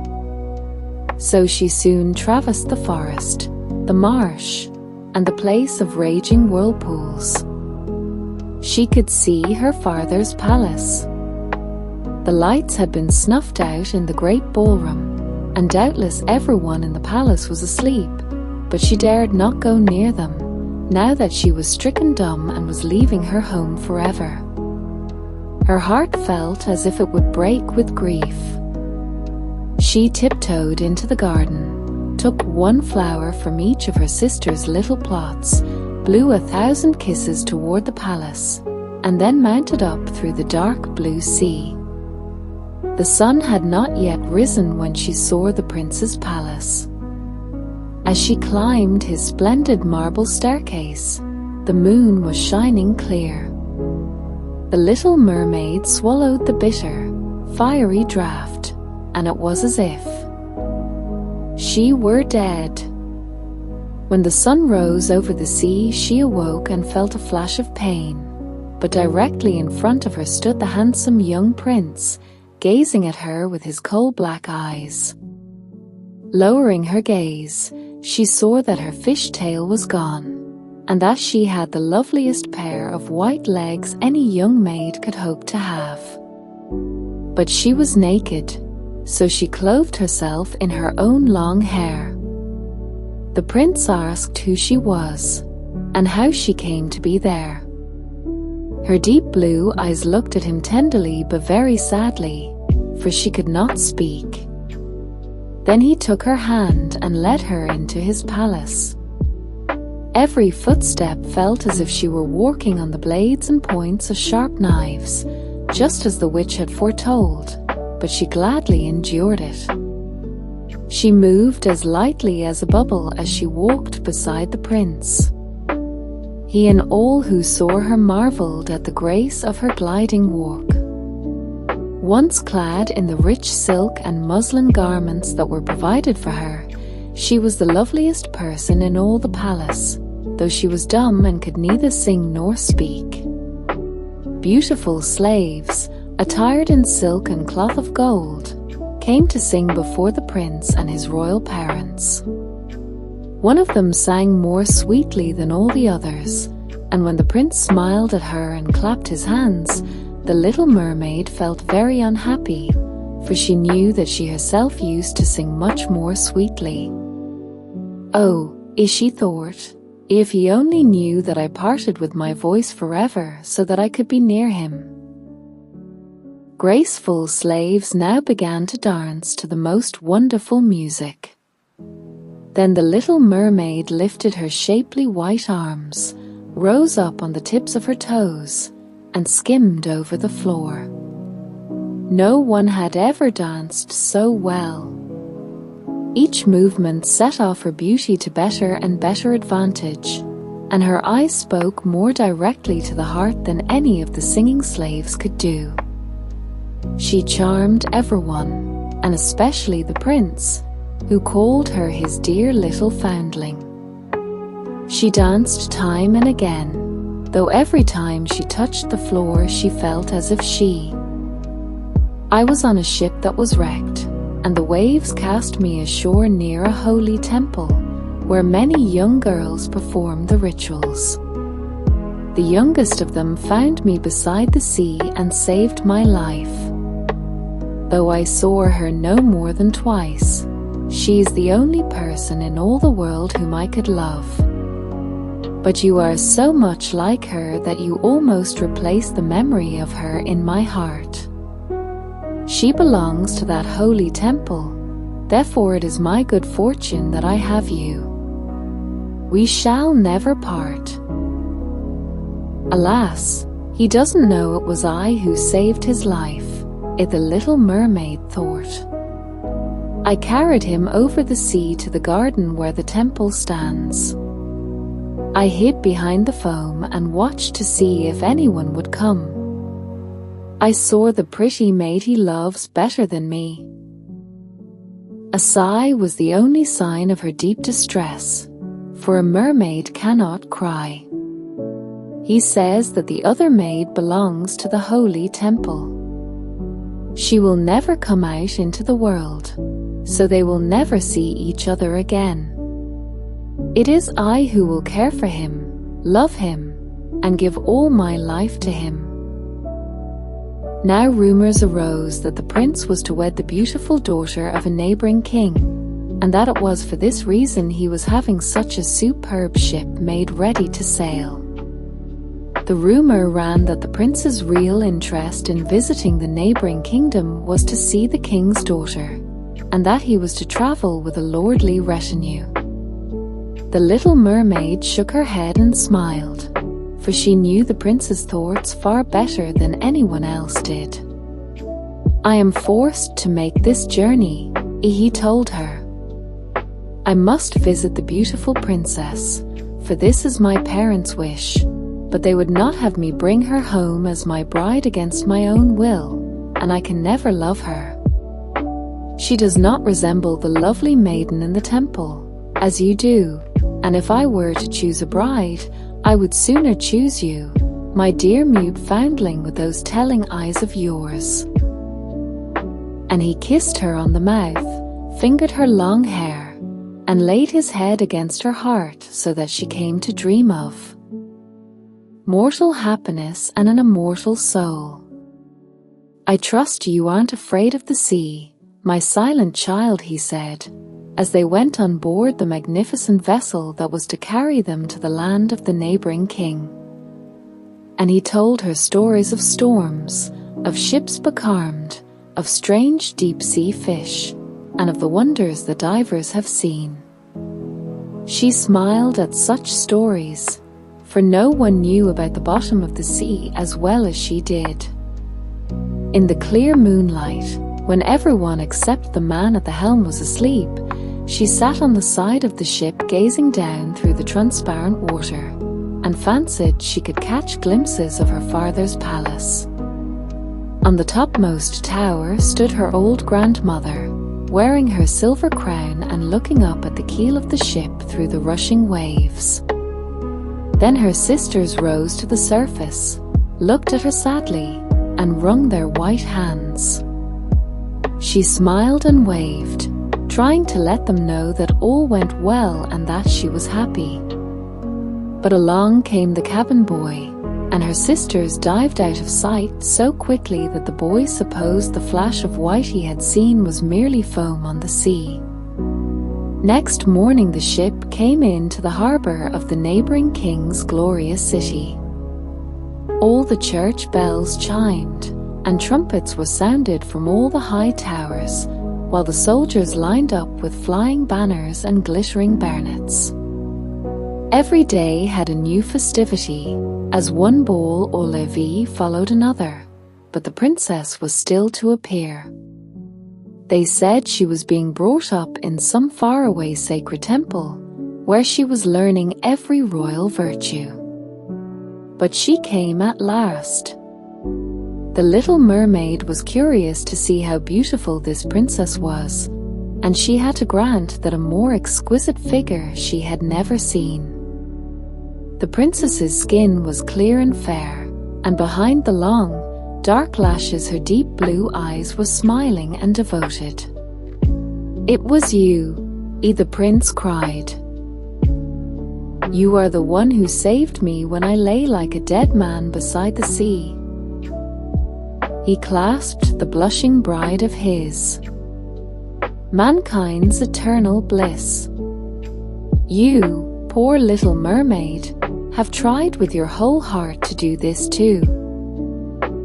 So she soon traversed the forest, the marsh, and the place of raging whirlpools. She could see her father's palace. The lights had been snuffed out in the great ballroom, and doubtless everyone in the palace was asleep, but she dared not go near them, now that she was stricken dumb and was leaving her home forever. Her heart felt as if it would break with grief. She tiptoed into the garden, took one flower from each of her sister's little plots, blew 1,000 kisses toward the palace, and then mounted up through the dark blue sea. The sun had not yet risen when she saw the prince's palace. As she climbed his splendid marble staircase, the moon was shining clear. The little mermaid swallowed the bitter, fiery draught, and it was as if she were dead. When the sun rose over the sea, she awoke and felt a flash of pain, but directly in front of her stood the handsome young prince, gazing at her with his coal-black eyes. Lowering her gaze, she saw that her fishtail was gone, and that she had the loveliest pair of white legs any young maid could hope to have. But she was naked, so she clothed herself in her own long hair. The prince asked who she was, and how she came to be there. Her deep blue eyes looked at him tenderly but very sadly, for she could not speak. Then he took her hand and led her into his palace. Every footstep felt as if she were walking on the blades and points of sharp knives, just as the witch had foretold, but she gladly endured it. She moved as lightly as a bubble as she walked beside the prince. He and all who saw her marveled at the grace of her gliding walk. Once clad in the rich silk and muslin garments that were provided for her, she was the loveliest person in all the palace, though she was dumb and could neither sing nor speak. Beautiful slaves, attired in silk and cloth of gold, came to sing before the prince and his royal parents. One of them sang more sweetly than all the others, and when the prince smiled at her and clapped his hands, the little mermaid felt very unhappy, for she knew that she herself used to sing much more sweetly. "Oh, she thought, if he only knew that I parted with my voice forever so that I could be near him." Graceful slaves now began to dance to the most wonderful music. Then the little mermaid lifted her shapely white arms, rose up on the tips of her toes, and skimmed over the floor. No one had ever danced so well. Each movement set off her beauty to better and better advantage, and her eyes spoke more directly to the heart than any of the singing slaves could do. She charmed everyone, and especially the prince, who called her his dear little foundling. She danced time and again, though every time she touched the floor she felt as if I was on a ship that was wrecked, and the waves cast me ashore near a holy temple, where many young girls performed the rituals. The youngest of them found me beside the sea and saved my life. Though I saw her no more than twice, she is the only person in all the world whom I could love. But you are so much like her that you almost replace the memory of her in my heart. She belongs to that holy temple, therefore it is my good fortune that I have you. We shall never part. Alas, he doesn't know it was I who saved his life, the little mermaid thought. I carried him over the sea to the garden where the temple stands. I hid behind the foam and watched to see if anyone would come. I saw the pretty maid he loves better than me. A sigh was the only sign of her deep distress, for a mermaid cannot cry. He says that the other maid belongs to the holy temple. She will never come out into the world, so they will never see each other again. It is I who will care for him, love him, and give all my life to him. Now rumors arose that the prince was to wed the beautiful daughter of a neighboring king, and that it was for this reason he was having such a superb ship made ready to sail. The rumor ran that the prince's real interest in visiting the neighboring kingdom was to see the king's daughter, and that he was to travel with a lordly retinue. The little mermaid shook her head and smiled, for she knew the prince's thoughts far better than anyone else did. I am forced to make this journey, he told her. I must visit the beautiful princess, for this is my parents' wish, but they would not have me bring her home as my bride against my own will, and I can never love her. She does not resemble the lovely maiden in the temple, as you do, and if I were to choose a bride, I would sooner choose you, my dear mute foundling with those telling eyes of yours. And he kissed her on the mouth, fingered her long hair, and laid his head against her heart so that she came to dream of mortal happiness and an immortal soul. I trust you aren't afraid of the sea, my silent child, he said, as they went on board the magnificent vessel that was to carry them to the land of the neighboring king. And he told her stories of storms, of ships becalmed, of strange deep-sea fish, and of the wonders the divers have seen. She smiled at such stories, for no one knew about the bottom of the sea as well as she did. In the clear moonlight, when everyone except the man at the helm was asleep, she sat on the side of the ship gazing down through the transparent water, and fancied she could catch glimpses of her father's palace. On the topmost tower stood her old grandmother, wearing her silver crown and looking up at the keel of the ship through the rushing waves. Then her sisters rose to the surface, looked at her sadly, and wrung their white hands. She smiled and waved, trying to let them know that all went well and that she was happy. But along came the cabin boy, and her sisters dived out of sight so quickly that the boy supposed the flash of white he had seen was merely foam on the sea. Next morning the ship came into the harbour of the neighbouring king's glorious city. All the church bells chimed, and trumpets were sounded from all the high towers, while the soldiers lined up with flying banners and glittering bayonets. Every day had a new festivity, as one ball or levee followed another, but the princess was still to appear. They said she was being brought up in some faraway sacred temple, where she was learning every royal virtue. But she came at last. The little mermaid was curious to see how beautiful this princess was, and she had to grant that a more exquisite figure she had never seen. The princess's skin was clear and fair, and behind the long, dark lashes her deep blue eyes were smiling and devoted. "It was you," the prince cried. "You are the one who saved me when I lay like a dead man beside the sea." He clasped the blushing bride of his. "Mankind's eternal bliss. You, poor little mermaid, have tried with your whole heart to do this too.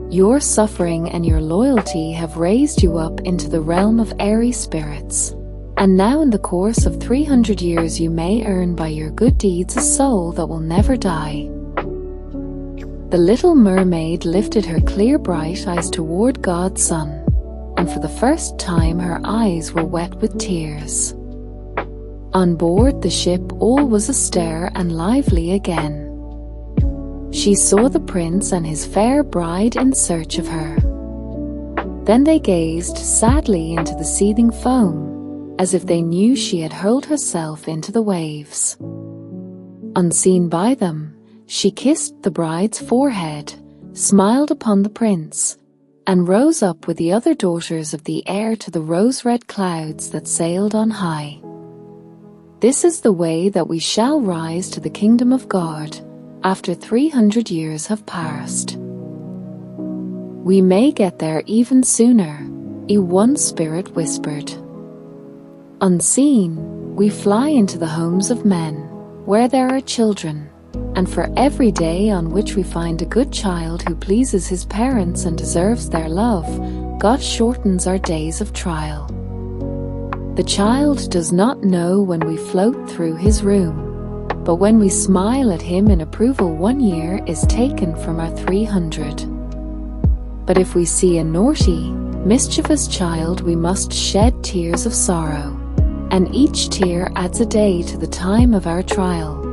Your suffering and your loyalty have raised you up into the realm of airy spirits, and now in the course of 300 years you may earn by your good deeds a soul that will never die." The little mermaid lifted her clear bright eyes toward God's sun, and for the first time her eyes were wet with tears. On board the ship all was astir and lively again. She saw the prince and his fair bride in search of her. Then they gazed sadly into the seething foam, as if they knew she had hurled herself into the waves. Unseen by them, she kissed the bride's forehead, smiled upon the prince, and rose up with the other daughters of the air to the rose-red clouds that sailed on high. This is the way that we shall rise to the kingdom of God, after 300 years have passed. We may get there even sooner, one spirit whispered. Unseen, we fly into the homes of men, where there are children, and for every day on which we find a good child who pleases his parents and deserves their love, God shortens our days of trial. The child does not know when we float through his room, but when we smile at him in approval 1 year is taken from our 300. But if we see a naughty, mischievous child we must shed tears of sorrow, and each tear adds a day to the time of our trial.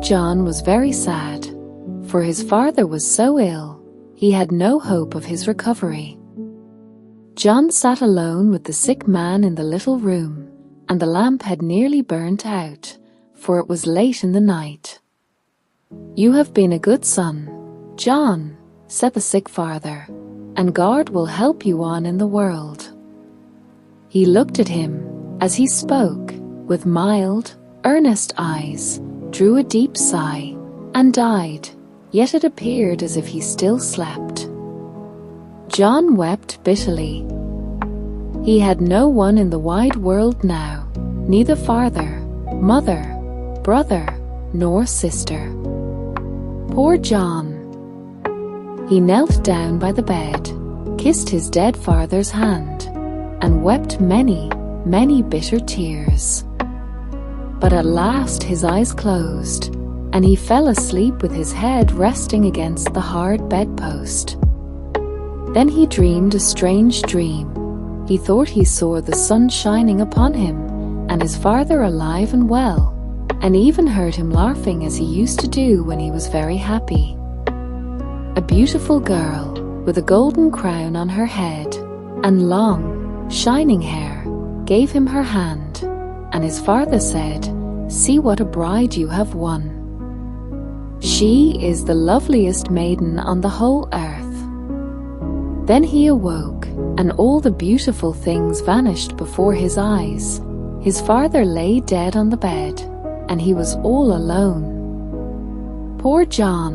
John was very sad, for his father was so ill, he had no hope of his recovery. John sat alone with the sick man in the little room, and the lamp had nearly burnt out, for it was late in the night. "You have been a good son, John," said the sick father, "and God will help you on in the world." He looked at him, as he spoke, with mild, earnest eyes, drew a deep sigh, and died, yet it appeared as if he still slept. John wept bitterly. He had no one in the wide world now, neither father, mother, brother, nor sister. Poor John! He knelt down by the bed, kissed his dead father's hand, and wept many, many bitter tears. But at last his eyes closed, and he fell asleep with his head resting against the hard bedpost. Then he dreamed a strange dream. He thought he saw the sun shining upon him, and his father alive and well, and even heard him laughing as he used to do when he was very happy. A beautiful girl, with a golden crown on her head, and long, shining hair, gave him her hand, and his father said, "See what a bride you have won. She is the loveliest maiden on the whole earth." Then he awoke, and all the beautiful things vanished before his eyes. His father lay dead on the bed, and he was all alone. Poor John!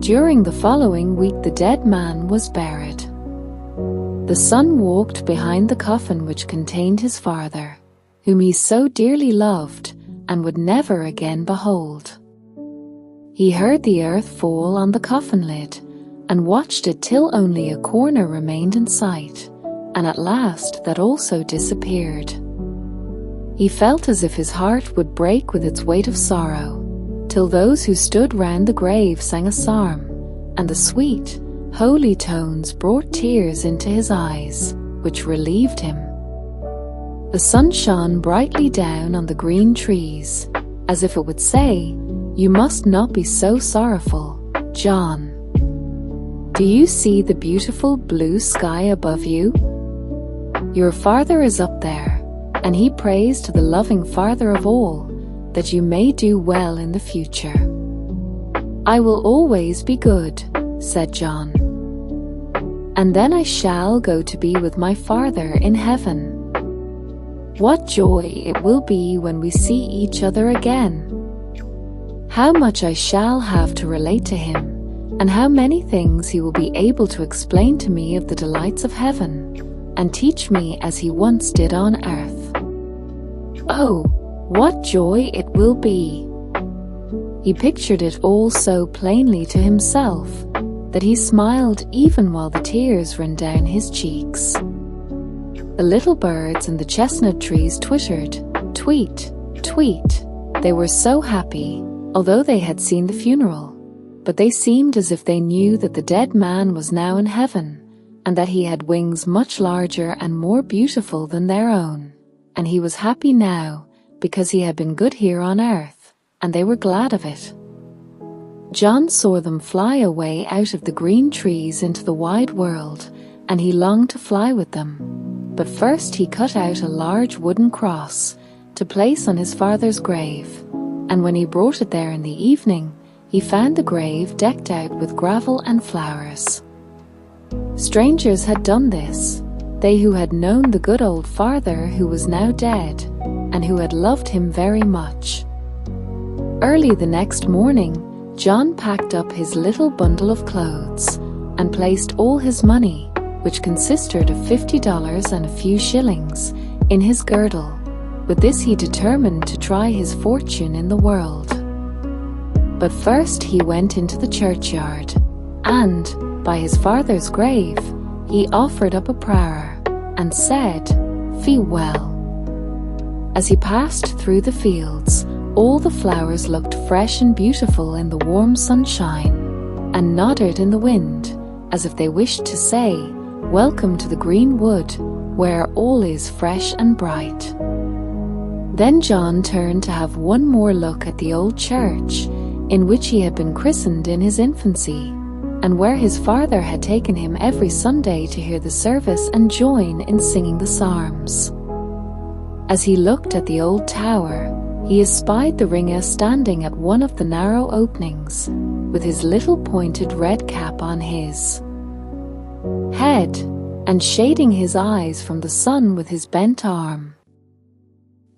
During the following week the dead man was buried. The son walked behind the coffin which contained his father, whom he so dearly loved and would never again behold. He heard the earth fall on the coffin lid, and watched it till only a corner remained in sight, and at last that also disappeared. He felt as if his heart would break with its weight of sorrow, till those who stood round the grave sang a psalm, and the sweet, holy tones brought tears into his eyes, which relieved him. The sun shone brightly down on the green trees, as if it would say, "You must not be so sorrowful, John. Do you see the beautiful blue sky above you? Your father is up there, and he prays to the loving Father of all, that you may do well in the future." "I will always be good," said John. "And then I shall go to be with my Father in heaven. What joy it will be when we see each other again! How much I shall have to relate to him, and how many things he will be able to explain to me of the delights of heaven, and teach me as he once did on earth. Oh, what joy it will be!" He pictured it all so plainly to himself, that he smiled even while the tears ran down his cheeks. The little birds in the chestnut trees twittered, "Tweet, tweet." They were so happy, although they had seen the funeral, but they seemed as if they knew that the dead man was now in heaven, and that he had wings much larger and more beautiful than their own, and he was happy now because he had been good here on earth, and they were glad of it. John saw them fly away out of the green trees into the wide world, and he longed to fly with them. But first he cut out a large wooden cross to place on his father's grave, and when he brought it there in the evening, he found the grave decked out with gravel and flowers. Strangers had done this, they who had known the good old father who was now dead, and who had loved him very much. Early the next morning, John packed up his little bundle of clothes, and placed all his money, which consisted of $50 and a few shillings, in his girdle. With this he determined to try his fortune in the world. But first he went into the churchyard, and, by his father's grave, he offered up a prayer, and said, "Fee well." As he passed through the fields, all the flowers looked fresh and beautiful in the warm sunshine, and nodded in the wind, as if they wished to say, "Welcome to the green wood, where all is fresh and bright." Then John turned to have one more look at the old church, in which he had been christened in his infancy, and where his father had taken him every Sunday to hear the service and join in singing the psalms. As he looked at the old tower, he espied the ringer standing at one of the narrow openings, with his little pointed red cap on his head, and shading his eyes from the sun with his bent arm.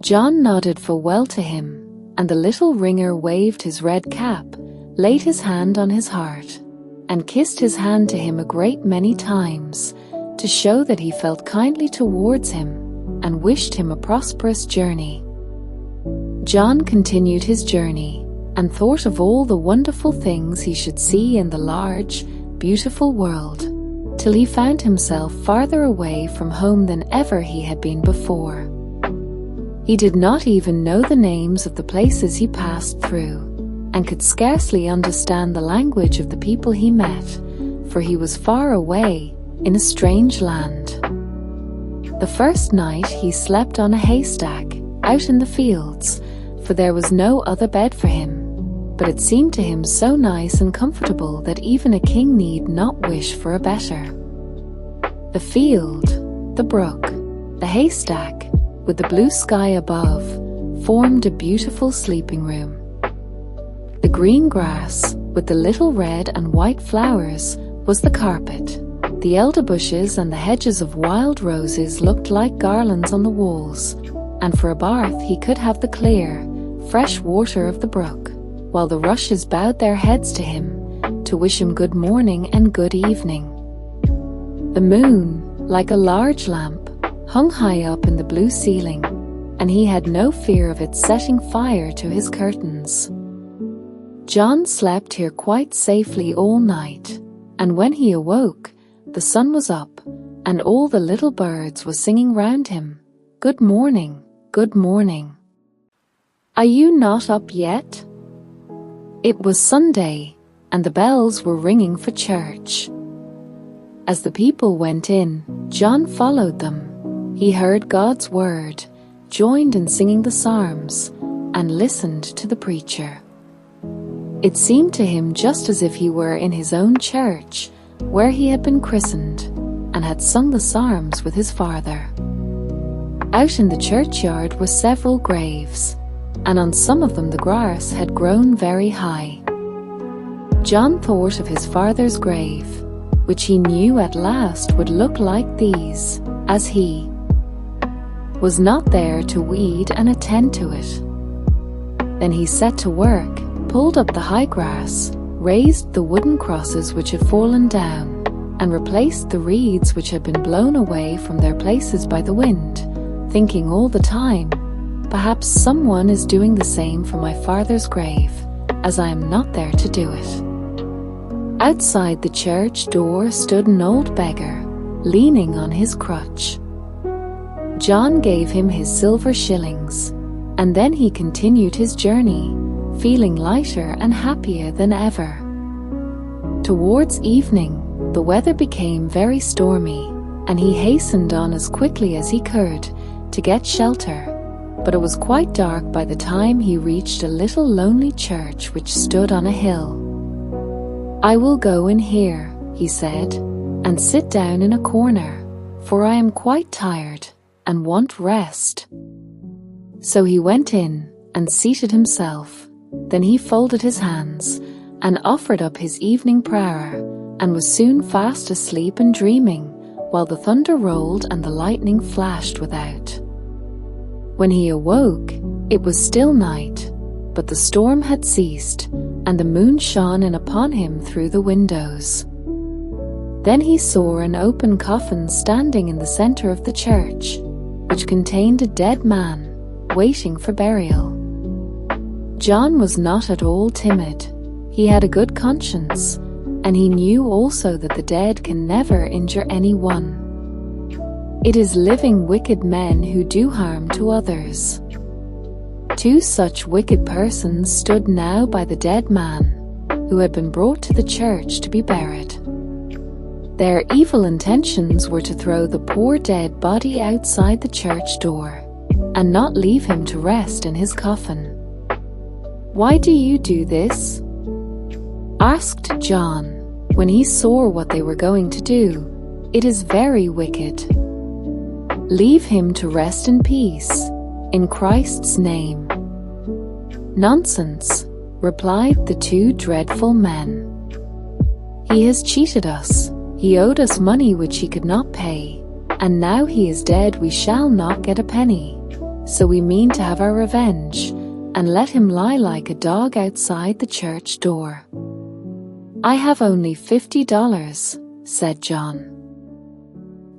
John nodded farewell to him, and the little ringer waved his red cap, laid his hand on his heart, and kissed his hand to him a great many times, to show that he felt kindly towards him, and wished him a prosperous journey. John continued his journey, and thought of all the wonderful things he should see in the large, beautiful world, till he found himself farther away from home than ever he had been before. He did not even know the names of the places he passed through, and could scarcely understand the language of the people he met, for he was far away, in a strange land. The first night he slept on a haystack, out in the fields, for there was no other bed for him, but it seemed to him so nice and comfortable that even a king need not wish for a better. The field, the brook, the haystack, with the blue sky above, formed a beautiful sleeping room. The green grass, with the little red and white flowers, was the carpet. The elder bushes and the hedges of wild roses looked like garlands on the walls, and for a bath he could have the clear, fresh water of the brook, while the rushes bowed their heads to him, to wish him good morning and good evening. The moon, like a large lamp, hung high up in the blue ceiling, and he had no fear of its setting fire to his curtains. John slept here quite safely all night, and when he awoke, the sun was up, and all the little birds were singing round him, "Good morning, good morning. Are you not up yet?" It was Sunday, and the bells were ringing for church. As the people went in, John followed them. He heard God's word, joined in singing the psalms, and listened to the preacher. It seemed to him just as if he were in his own church, where he had been christened, and had sung the psalms with his father. Out in the churchyard were several graves, and on some of them the grass had grown very high. John thought of his father's grave, which he knew at last would look like these, as he was not there to weed and attend to it. Then he set to work, pulled up the high grass, raised the wooden crosses which had fallen down, and replaced the reeds which had been blown away from their places by the wind, thinking all the time, "Perhaps someone is doing the same for my father's grave, as I am not there to do it." Outside the church door stood an old beggar, leaning on his crutch. John gave him his silver shillings, and then he continued his journey, feeling lighter and happier than ever. Towards evening, the weather became very stormy, and he hastened on as quickly as he could to get shelter, but it was quite dark by the time he reached a little lonely church which stood on a hill. "I will go in here," he said, "and sit down in a corner, for I am quite tired and want rest." So he went in and seated himself. Then he folded his hands and offered up his evening prayer, and was soon fast asleep and dreaming, while the thunder rolled and the lightning flashed without. When he awoke, it was still night, but the storm had ceased, and the moon shone in upon him through the windows. Then he saw an open coffin standing in the center of the church, which contained a dead man, waiting for burial. John was not at all timid. He had a good conscience, and he knew also that the dead can never injure anyone. It is living wicked men who do harm to others. Two such wicked persons stood now by the dead man, who had been brought to the church to be buried. Their evil intentions were to throw the poor dead body outside the church door, and not leave him to rest in his coffin. "Why do you do this?" asked John, when he saw what they were going to do. "It is very wicked. Leave him to rest in peace, in Christ's name." "Nonsense," replied the two dreadful men. "He has cheated us. He owed us money which he could not pay, and now he is dead we shall not get a penny. So we mean to have our revenge, and let him lie like a dog outside the church door." "I have only $50, said John.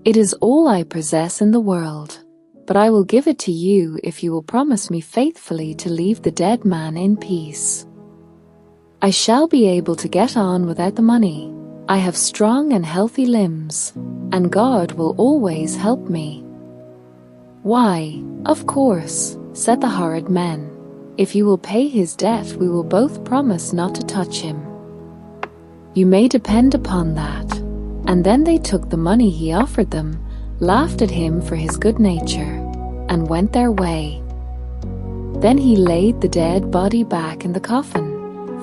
"It is all I possess in the world, but I will give it to you if you will promise me faithfully to leave the dead man in peace. I shall be able to get on without the money. I have strong and healthy limbs, and God will always help me." "Why, of course," said the horrid men. "If you will pay his debt, we will both promise not to touch him. You may depend upon that." And then they took the money he offered them, laughed at him for his good nature, and went their way. Then he laid the dead body back in the coffin,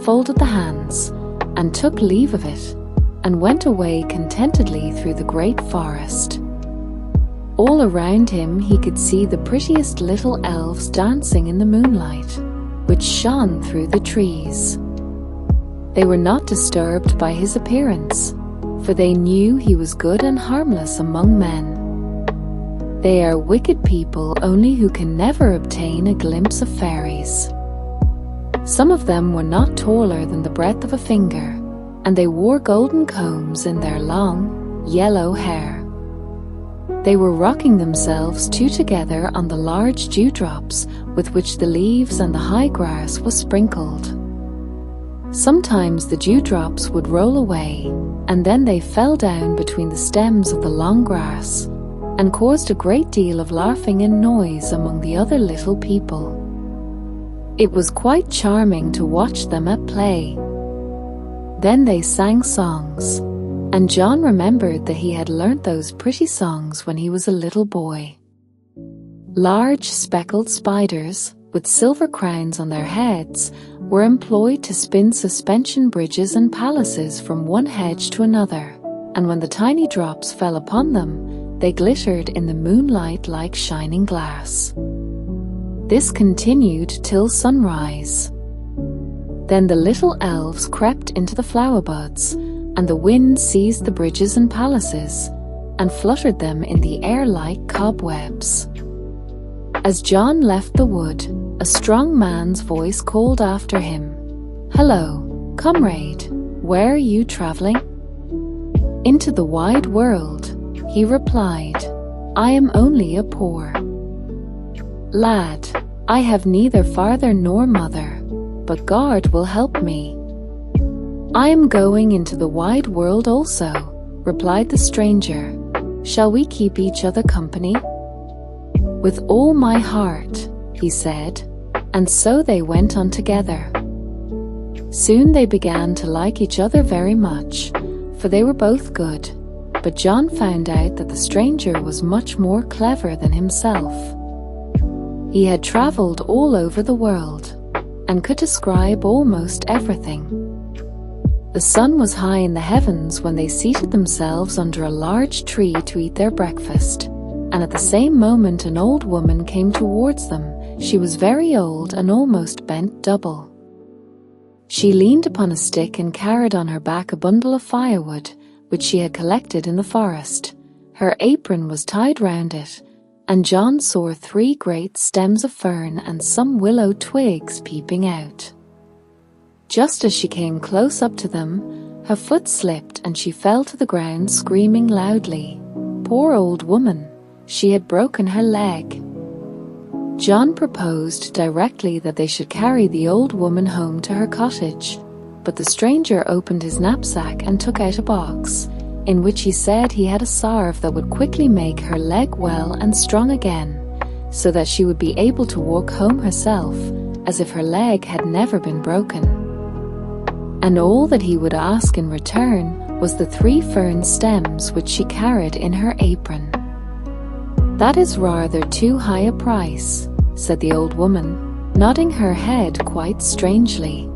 folded the hands, and took leave of it, and went away contentedly through the great forest. All around him he could see the prettiest little elves dancing in the moonlight, which shone through the trees. They were not disturbed by his appearance, for they knew he was good and harmless among men. They are wicked people only who can never obtain a glimpse of fairies. Some of them were not taller than the breadth of a finger, and they wore golden combs in their long, yellow hair. They were rocking themselves two together on the large dewdrops with which the leaves and the high grass was sprinkled. Sometimes the dewdrops would roll away, and then they fell down between the stems of the long grass, and caused a great deal of laughing and noise among the other little people. It was quite charming to watch them at play. Then they sang songs, and John remembered that he had learnt those pretty songs when he was a little boy. Large speckled spiders, with silver crowns on their heads, were employed to spin suspension bridges and palaces from one hedge to another, and when the tiny drops fell upon them, they glittered in the moonlight like shining glass. This continued till sunrise. Then the little elves crept into the flower buds, and the wind seized the bridges and palaces, and fluttered them in the air like cobwebs. As John left the wood, a strong man's voice called after him, "Hello, comrade, where are you traveling?" "Into the wide world," he replied. "I am only a poor lad. I have neither father nor mother, but God will help me." "I am going into the wide world also," replied the stranger. "Shall we keep each other company?" "With all my heart," he said, and so they went on together. Soon they began to like each other very much, for they were both good, but John found out that the stranger was much more clever than himself. He had travelled all over the world, and could describe almost everything. The sun was high in the heavens when they seated themselves under a large tree to eat their breakfast, and at the same moment an old woman came towards them. She was very old and almost bent double. She leaned upon a stick and carried on her back a bundle of firewood, which she had collected in the forest. Her apron was tied round it, and John saw 3 great stems of fern and some willow twigs peeping out. Just as she came close up to them, her foot slipped and she fell to the ground screaming loudly. Poor old woman, she had broken her leg. John proposed directly that they should carry the old woman home to her cottage, but the stranger opened his knapsack and took out a box, in which he said he had a salve that would quickly make her leg well and strong again, so that she would be able to walk home herself, as if her leg had never been broken. And all that he would ask in return was the 3 fern stems which she carried in her apron. "That is rather too high a price," said the old woman, nodding her head quite strangely.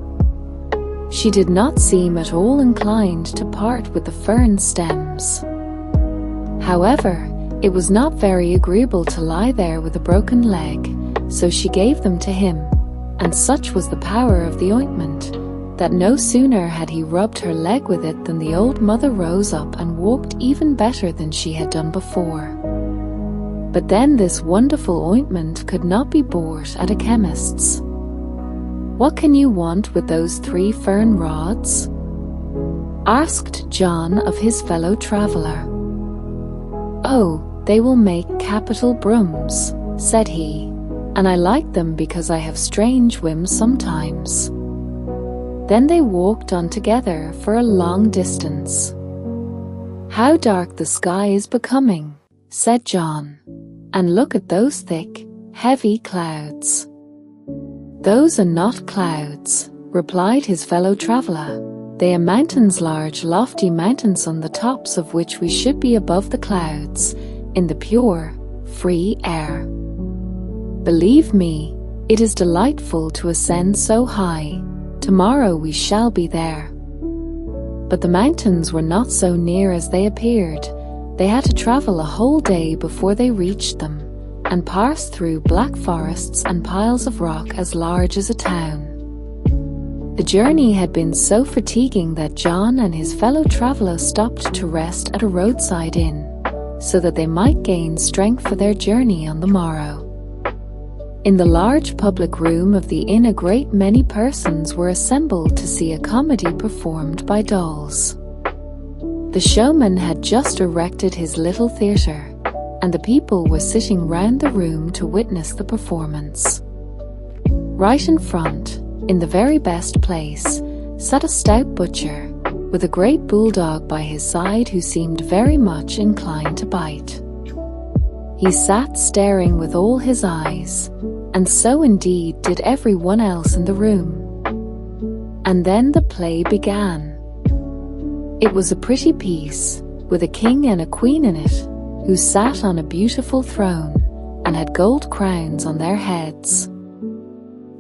She did not seem at all inclined to part with the fern stems. However, it was not very agreeable to lie there with a broken leg, so she gave them to him, and such was the power of the ointment, that no sooner had he rubbed her leg with it than the old mother rose up and walked even better than she had done before. But then this wonderful ointment could not be bought at a chemist's. "What can you want with those 3 fern rods?" asked John of his fellow traveler. "Oh, they will make capital brooms," said he, "and I like them because I have strange whims sometimes." Then they walked on together for a long distance. "How dark the sky is becoming," said John, "and look at those thick, heavy clouds." "Those are not clouds," replied his fellow traveler. "They are mountains, large, lofty mountains on the tops of which we should be above the clouds, in the pure, free air. Believe me, it is delightful to ascend so high. Tomorrow we shall be there." But the mountains were not so near as they appeared. They had to travel a whole day before they reached them, and pass through black forests and piles of rock as large as a town. The journey had been so fatiguing that John and his fellow traveler stopped to rest at a roadside inn, so that they might gain strength for their journey on the morrow. In the large public room of the inn, a great many persons were assembled to see a comedy performed by dolls. The showman had just erected his little theatre, and the people were sitting round the room to witness the performance. Right in front, in the very best place, sat a stout butcher, with a great bulldog by his side who seemed very much inclined to bite. He sat staring with all his eyes, and so indeed did everyone else in the room. And then the play began. It was a pretty piece, with a king and a queen in it, who sat on a beautiful throne, and had gold crowns on their heads.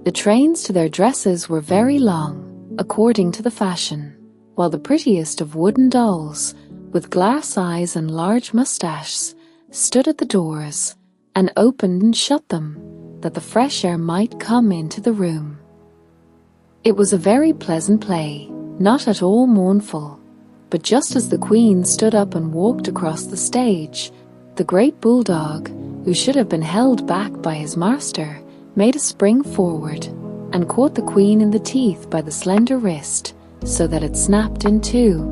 The trains to their dresses were very long, according to the fashion, while the prettiest of wooden dolls, with glass eyes and large moustaches, stood at the doors, and opened and shut them, that the fresh air might come into the room. It was a very pleasant play, not at all mournful, but just as the queen stood up and walked across the stage, the great bulldog, who should have been held back by his master, made a spring forward, and caught the queen in the teeth by the slender wrist, so that it snapped in two.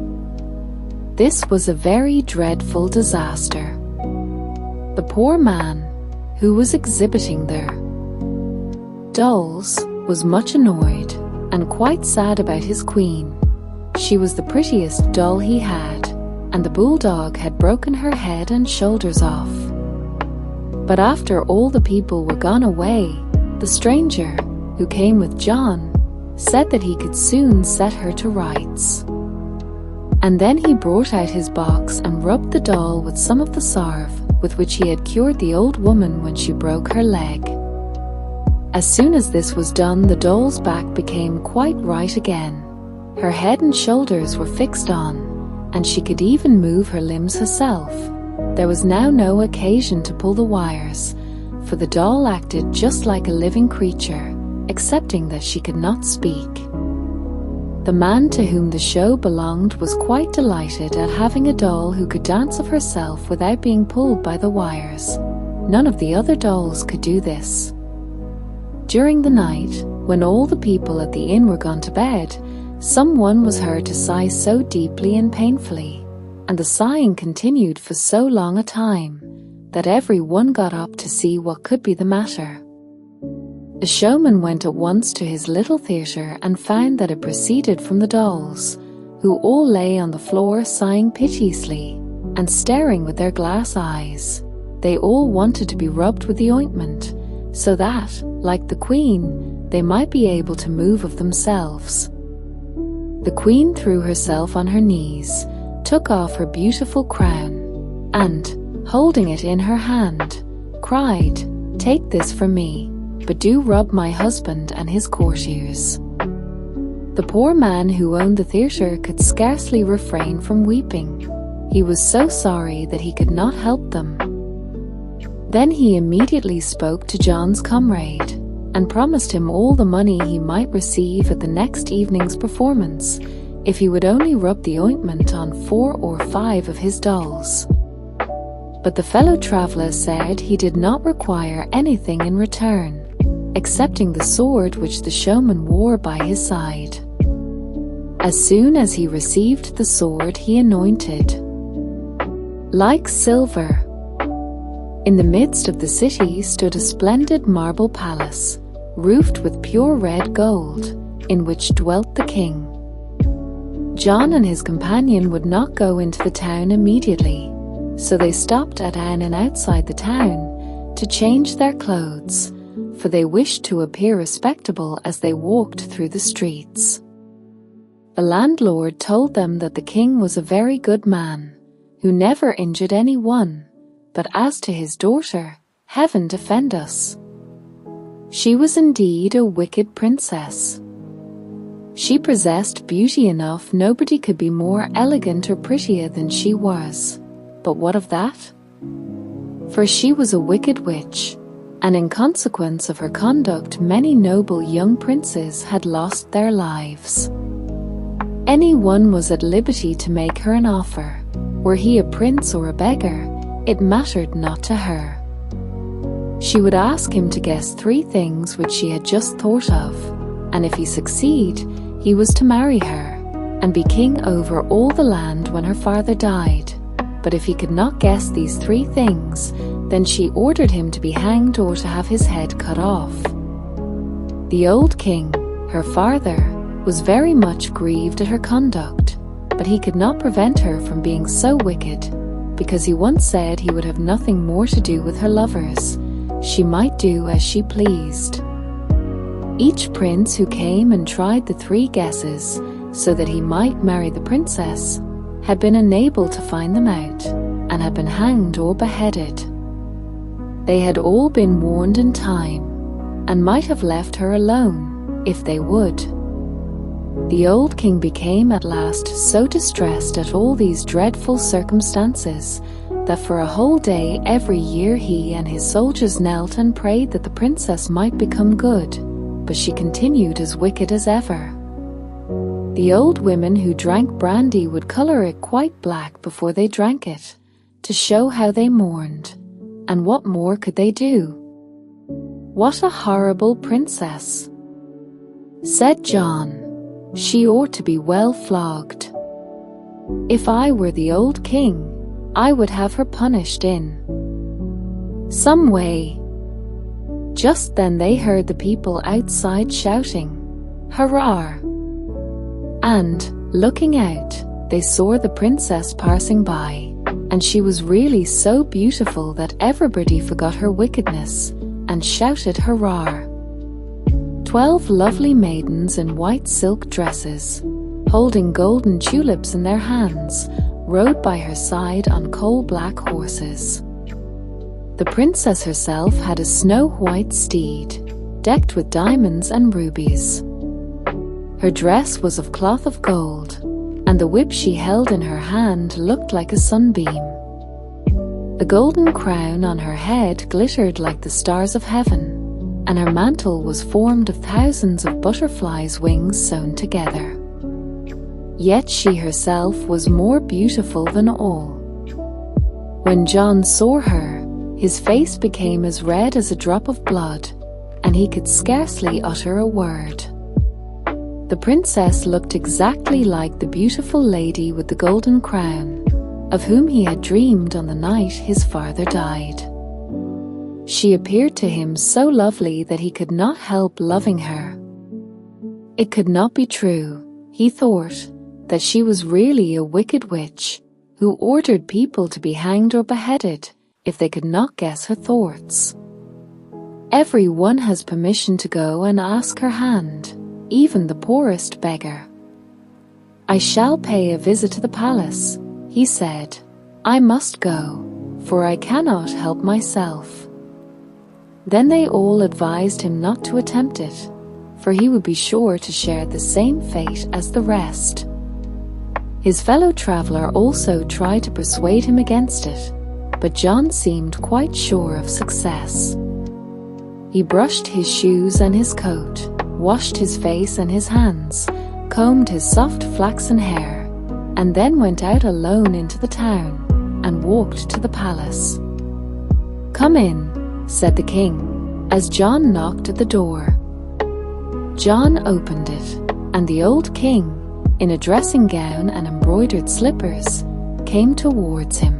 This was a very dreadful disaster. The poor man, who was exhibiting their dolls, was much annoyed, and quite sad about his queen. She was the prettiest doll he had, and the bulldog had broken her head and shoulders off. But after all the people were gone away, the stranger, who came with John, said that he could soon set her to rights. And then he brought out his box and rubbed the doll with some of the salve with which he had cured the old woman when she broke her leg. As soon as this was done, the doll's back became quite right again. Her head and shoulders were fixed on, and she could even move her limbs herself. There was now no occasion to pull the wires, for the doll acted just like a living creature, excepting that she could not speak. The man to whom the show belonged was quite delighted at having a doll who could dance of herself without being pulled by the wires. None of the other dolls could do this. During the night, when all the people at the inn were gone to bed, someone was heard to sigh so deeply and painfully, and the sighing continued for so long a time, that every one got up to see what could be the matter. The showman went at once to his little theatre and found that it proceeded from the dolls, who all lay on the floor sighing piteously, and staring with their glass eyes. They all wanted to be rubbed with the ointment, so that, like the queen, they might be able to move of themselves. The queen threw herself on her knees, took off her beautiful crown, and, holding it in her hand, cried, "Take this from me, but do rob my husband and his courtiers." The poor man who owned the theatre could scarcely refrain from weeping. He was so sorry that he could not help them. Then he immediately spoke to John's comrade and promised him all the money he might receive at the next evening's performance if he would only rub the ointment on 4 or 5 of his dolls. But the fellow traveller said he did not require anything in return, excepting the sword which the showman wore by his side. As soon as he received the sword, he anointed like silver. In the midst of the city stood a splendid marble palace, roofed with pure red gold, in which dwelt the king. John and his companion would not go into the town immediately, so they stopped at an inn outside the town to change their clothes, for they wished to appear respectable as they walked through the streets. The landlord told them that the king was a very good man, who never injured anyone, but as to his daughter, heaven defend us. She was indeed a wicked princess. She possessed beauty enough, nobody could be more elegant or prettier than she was. But what of that? For she was a wicked witch, and in consequence of her conduct many noble young princes had lost their lives. Anyone was at liberty to make her an offer. Were he a prince or a beggar, it mattered not to her. She would ask him to guess 3 things which she had just thought of, and if he succeed, he was to marry her, and be king over all the land when her father died. But if he could not guess these 3 things, then she ordered him to be hanged or to have his head cut off. The old king, her father, was very much grieved at her conduct, but he could not prevent her from being so wicked, because he once said he would have nothing more to do with her lovers. She might do as she pleased. Each prince who came and tried the 3 guesses, so that he might marry the princess, had been unable to find them out, and had been hanged or beheaded. They had all been warned in time, and might have left her alone, if they would. The old king became at last so distressed at all these dreadful circumstances, that for a whole day every year he and his soldiers knelt and prayed that the princess might become good, but she continued as wicked as ever. The old women who drank brandy would colour it quite black before they drank it, to show how they mourned, and what more could they do? "What a horrible princess," said John. "She ought to be well flogged. If I were the old king, I would have her punished in some way." Just then they heard the people outside shouting, "Hurrah!" And, looking out, they saw the princess passing by, and she was really so beautiful that everybody forgot her wickedness, and shouted hurrah. 12 lovely maidens in white silk dresses, holding golden tulips in their hands, rode by her side on coal-black horses. The princess herself had a snow-white steed, decked with diamonds and rubies. Her dress was of cloth of gold, and the whip she held in her hand looked like a sunbeam. The golden crown on her head glittered like the stars of heaven, and her mantle was formed of thousands of butterflies' wings sewn together. Yet she herself was more beautiful than all. When John saw her, his face became as red as a drop of blood, and he could scarcely utter a word. The princess looked exactly like the beautiful lady with the golden crown, of whom he had dreamed on the night his father died. She appeared to him so lovely that he could not help loving her. It could not be true, he thought, that she was really a wicked witch, who ordered people to be hanged or beheaded if they could not guess her thoughts. Every one has permission to go and ask her hand, even the poorest beggar. "I shall pay a visit to the palace," he said. "I must go, for I cannot help myself." Then they all advised him not to attempt it, for he would be sure to share the same fate as the rest. His fellow traveler also tried to persuade him against it, but John seemed quite sure of success. He brushed his shoes and his coat, washed his face and his hands, combed his soft flaxen hair, and then went out alone into the town and walked to the palace. "Come in," said the king, as John knocked at the door. John opened it, and the old king, in a dressing gown and embroidered slippers, came towards him.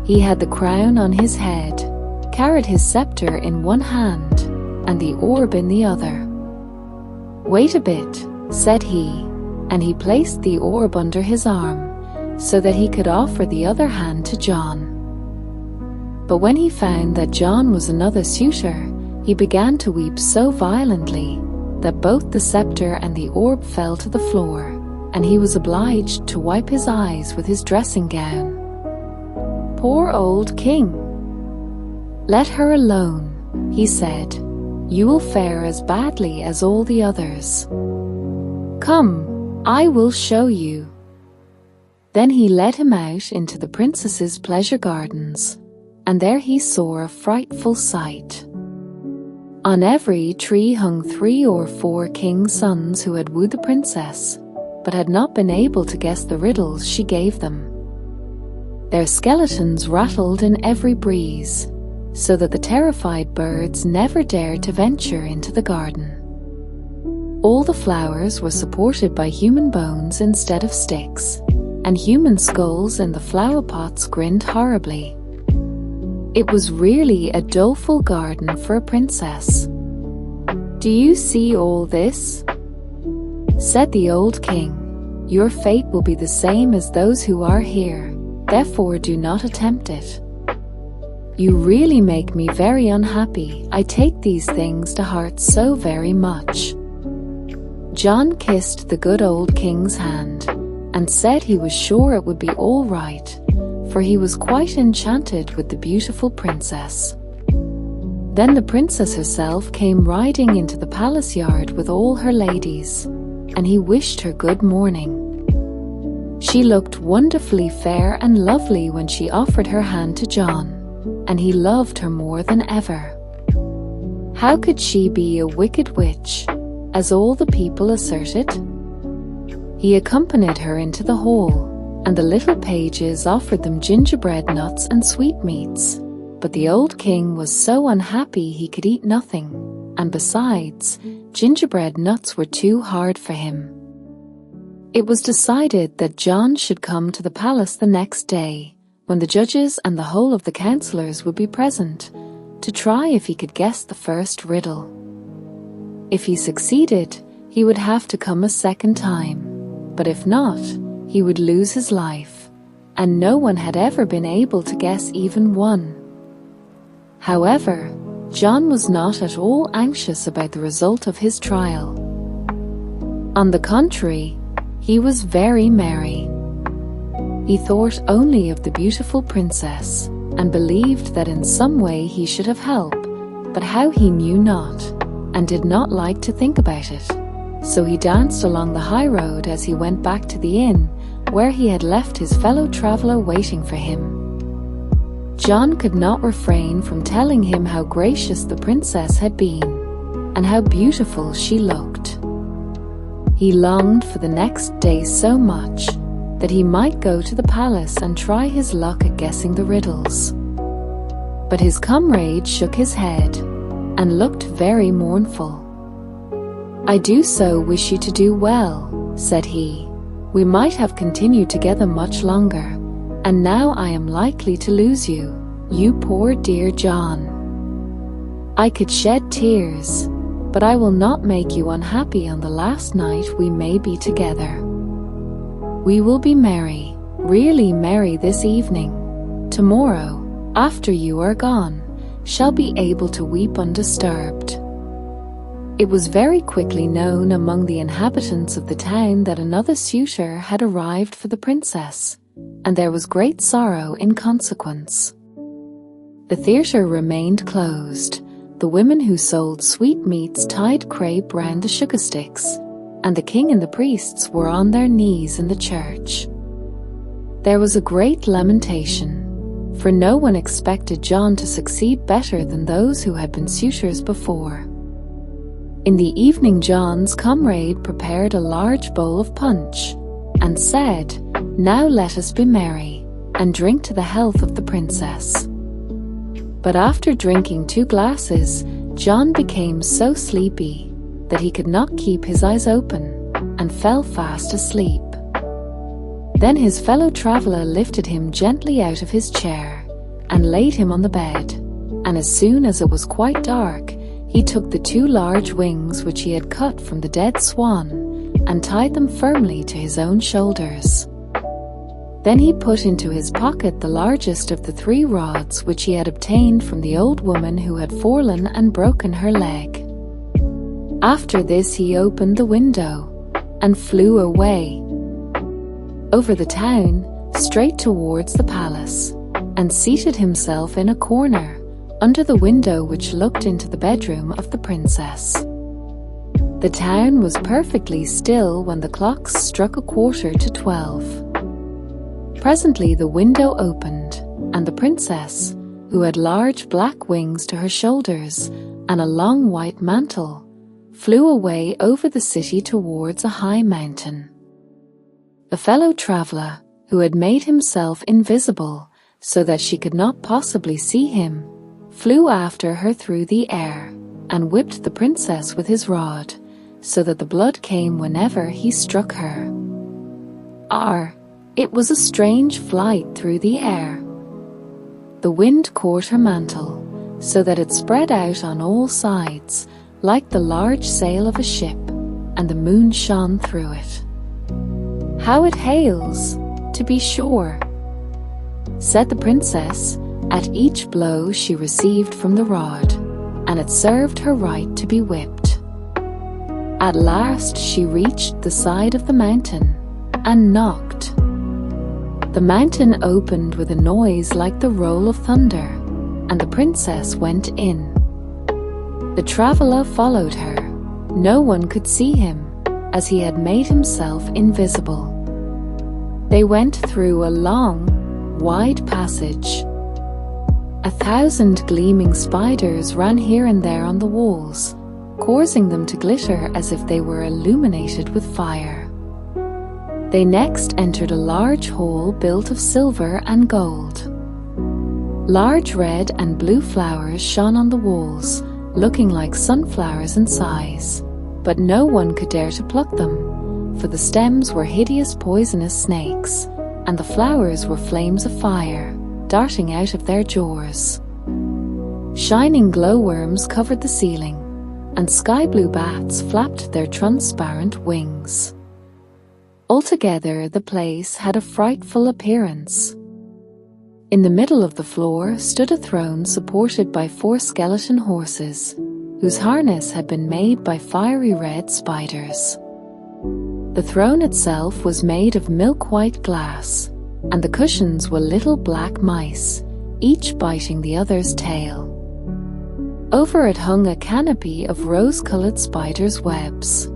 He had the crown on his head, carried his scepter in one hand, and the orb in the other. "Wait a bit," said he, and he placed the orb under his arm, so that he could offer the other hand to John. But when he found that John was another suitor, he began to weep so violently that both the scepter and the orb fell to the floor, and he was obliged to wipe his eyes with his dressing gown. "Poor old king! Let her alone," he said. "You will fare as badly as all the others. Come, I will show you." Then he led him out into the princess's pleasure gardens, and there he saw a frightful sight. On every tree hung 3 or 4 king's sons who had wooed the princess, but had not been able to guess the riddles she gave them. Their skeletons rattled in every breeze, so that the terrified birds never dared to venture into the garden. All the flowers were supported by human bones instead of sticks, and human skulls in the flower pots grinned horribly. It was really a doleful garden for a princess. "Do you see all this?" said the old king. "Your fate will be the same as those who are here, therefore do not attempt it. You really make me very unhappy. I take these things to heart so very much." John kissed the good old king's hand, and said he was sure it would be all right, for he was quite enchanted with the beautiful princess. Then the princess herself came riding into the palace yard with all her ladies, and he wished her good morning. She looked wonderfully fair and lovely when she offered her hand to John, and he loved her more than ever. How could she be a wicked witch, as all the people asserted? He accompanied her into the hall, and the little pages offered them gingerbread nuts and sweetmeats, but the old king was so unhappy he could eat nothing, and besides, gingerbread nuts were too hard for him. It was decided that John should come to the palace the next day, when the judges and the whole of the councillors would be present, to try if he could guess the first riddle. If he succeeded, he would have to come a second time, but if not, he would lose his life, and no one had ever been able to guess even one. However, John was not at all anxious about the result of his trial. On the contrary, he was very merry. He thought only of the beautiful princess, and believed that in some way he should have help, but how he knew not, and did not like to think about it. So he danced along the high road as he went back to the inn, where he had left his fellow traveler waiting for him. John could not refrain from telling him how gracious the princess had been, and how beautiful she looked. He longed for the next day so much that he might go to the palace and try his luck at guessing the riddles. But his comrade shook his head and looked very mournful. "I do so wish you to do well," said he. "We might have continued together much longer, and now I am likely to lose you, you poor dear John. I could shed tears, but I will not make you unhappy on the last night we may be together. We will be merry, really merry this evening. Tomorrow, after you are gone, shall be able to weep undisturbed." It was very quickly known among the inhabitants of the town that another suitor had arrived for the princess, and there was great sorrow in consequence. The theatre remained closed. The women who sold sweetmeats tied crape round the sugar sticks, and the king and the priests were on their knees in the church. There was a great lamentation, for no one expected John to succeed better than those who had been suitors before. In the evening John's comrade prepared a large bowl of punch, and said, "Now let us be merry, and drink to the health of the princess." But after drinking 2 glasses, John became so sleepy that he could not keep his eyes open, and fell fast asleep. Then his fellow traveller lifted him gently out of his chair, and laid him on the bed, and as soon as it was quite dark, he took the 2 large wings which he had cut from the dead swan, and tied them firmly to his own shoulders. Then he put into his pocket the largest of the 3 rods which he had obtained from the old woman who had fallen and broken her leg. After this he opened the window, and flew away over the town, straight towards the palace, and seated himself in a corner, under the window which looked into the bedroom of the princess. The town was perfectly still when the clocks struck 11:45. Presently the window opened, and the princess, who had large black wings to her shoulders and a long white mantle, flew away over the city towards a high mountain. The fellow traveller, who had made himself invisible so that she could not possibly see him, flew after her through the air, and whipped the princess with his rod, so that the blood came whenever he struck her. It was a strange flight through the air. The wind caught her mantle, so that it spread out on all sides, like the large sail of a ship, and the moon shone through it. "How it hails, to be sure," said the princess, at each blow she received from the rod, and it served her right to be whipped. At last she reached the side of the mountain, and knocked. The mountain opened with a noise like the roll of thunder, and the princess went in. The traveller followed her. No one could see him, as he had made himself invisible. They went through a long, wide passage. 1,000 gleaming spiders ran here and there on the walls, causing them to glitter as if they were illuminated with fire. They next entered a large hall built of silver and gold. Large red and blue flowers shone on the walls, looking like sunflowers in size, but no one could dare to pluck them, for the stems were hideous poisonous snakes, and the flowers were flames of fire, darting out of their jaws. Shining glowworms covered the ceiling, and sky-blue bats flapped their transparent wings. Altogether, the place had a frightful appearance. In the middle of the floor stood a throne supported by 4 skeleton horses, whose harness had been made by fiery red spiders. The throne itself was made of milk-white glass, and the cushions were little black mice, each biting the other's tail. Over it hung a canopy of rose-colored spiders' webs.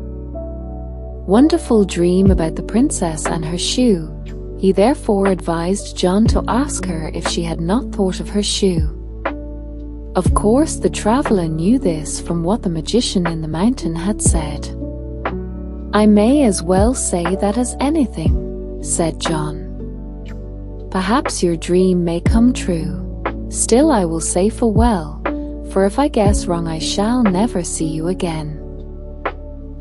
Wonderful dream about the princess and her shoe. He therefore advised John to ask her if she had not thought of her shoe. Of course the traveller knew this from what the magician in the mountain had said. "I may as well say that as anything," said John. "Perhaps your dream may come true. Still I will say farewell, for if I guess wrong I shall never see you again."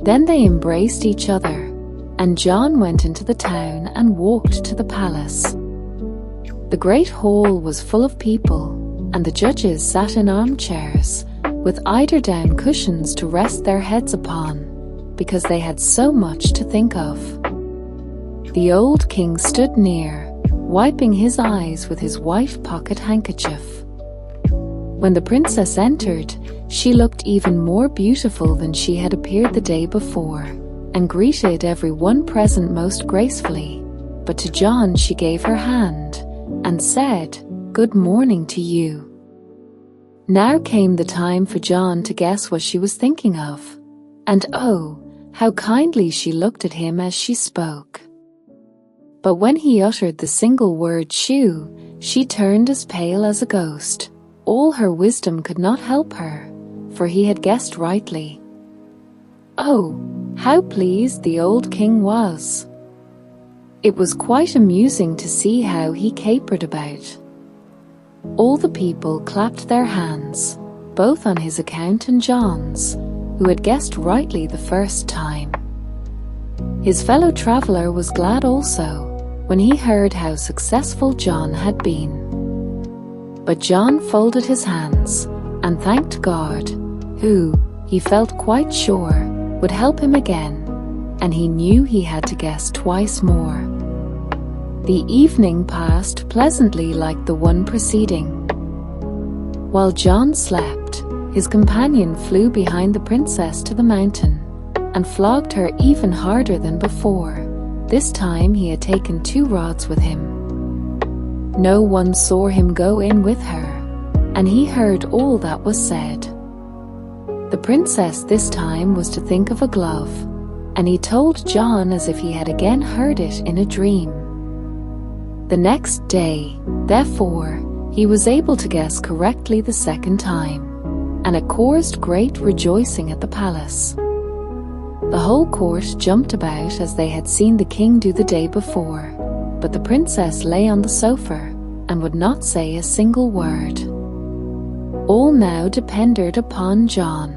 Then they embraced each other, and John went into the town and walked to the palace. The great hall was full of people, and the judges sat in armchairs, with eider-down cushions to rest their heads upon, because they had so much to think of. The old king stood near, wiping his eyes with his white pocket handkerchief. When the princess entered, she looked even more beautiful than she had appeared the day before, and greeted every one present most gracefully, but to John she gave her hand and said, "Good morning to you." Now came the time for John to guess what she was thinking of, and oh, how kindly she looked at him as she spoke. But when he uttered the single word shoe, she turned as pale as a ghost. All her wisdom could not help her, for he had guessed rightly. Oh, how pleased the old king was! It was quite amusing to see how he capered about. All the people clapped their hands, both on his account and John's, who had guessed rightly the first time. His fellow traveller was glad also, when he heard how successful John had been. But John folded his hands and thanked God, who, he felt quite sure, would help him again, and he knew he had to guess twice more. The evening passed pleasantly like the one preceding. While John slept, his companion flew behind the princess to the mountain and flogged her even harder than before. This time he had taken 2 rods with him. No one saw him go in with her, and he heard all that was said. The princess this time was to think of a glove, and he told John as if he had again heard it in a dream. The next day, therefore, he was able to guess correctly the second time, and it caused great rejoicing at the palace. The whole court jumped about as they had seen the king do the day before, but the princess lay on the sofa and would not say a single word. All now depended upon John.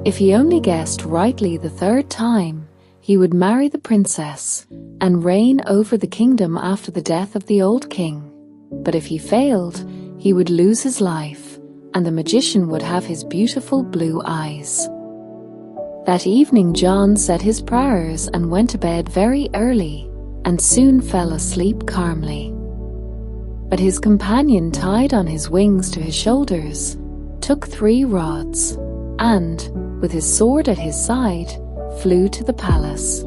If he only guessed rightly the third time, he would marry the princess and reign over the kingdom after the death of the old king. But if he failed, he would lose his life, and the magician would have his beautiful blue eyes. That evening John said his prayers and went to bed very early, and soon fell asleep calmly. But his companion tied on his wings to his shoulders, took 3 rods, and, with his sword at his side, flew to the palace.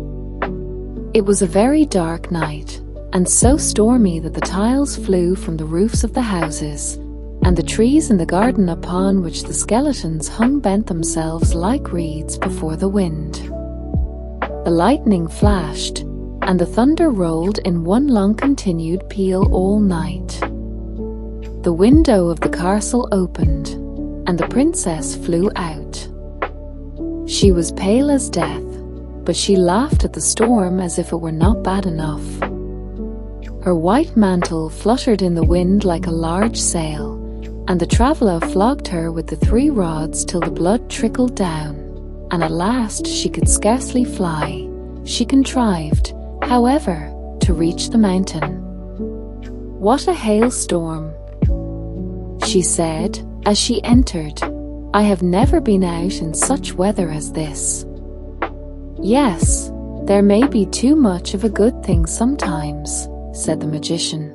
It was a very dark night, and so stormy that the tiles flew from the roofs of the houses, and the trees in the garden upon which the skeletons hung bent themselves like reeds before the wind. The lightning flashed, and the thunder rolled in one long continued peal all night. The window of the castle opened, and the princess flew out. She was pale as death, but she laughed at the storm as if it were not bad enough. Her white mantle fluttered in the wind like a large sail, and the traveller flogged her with the 3 rods till the blood trickled down, and at last she could scarcely fly. She contrived, however, to reach the mountain. "What a hailstorm!" she said as she entered. "I have never been out in such weather as this." "Yes, there may be too much of a good thing sometimes," said the magician.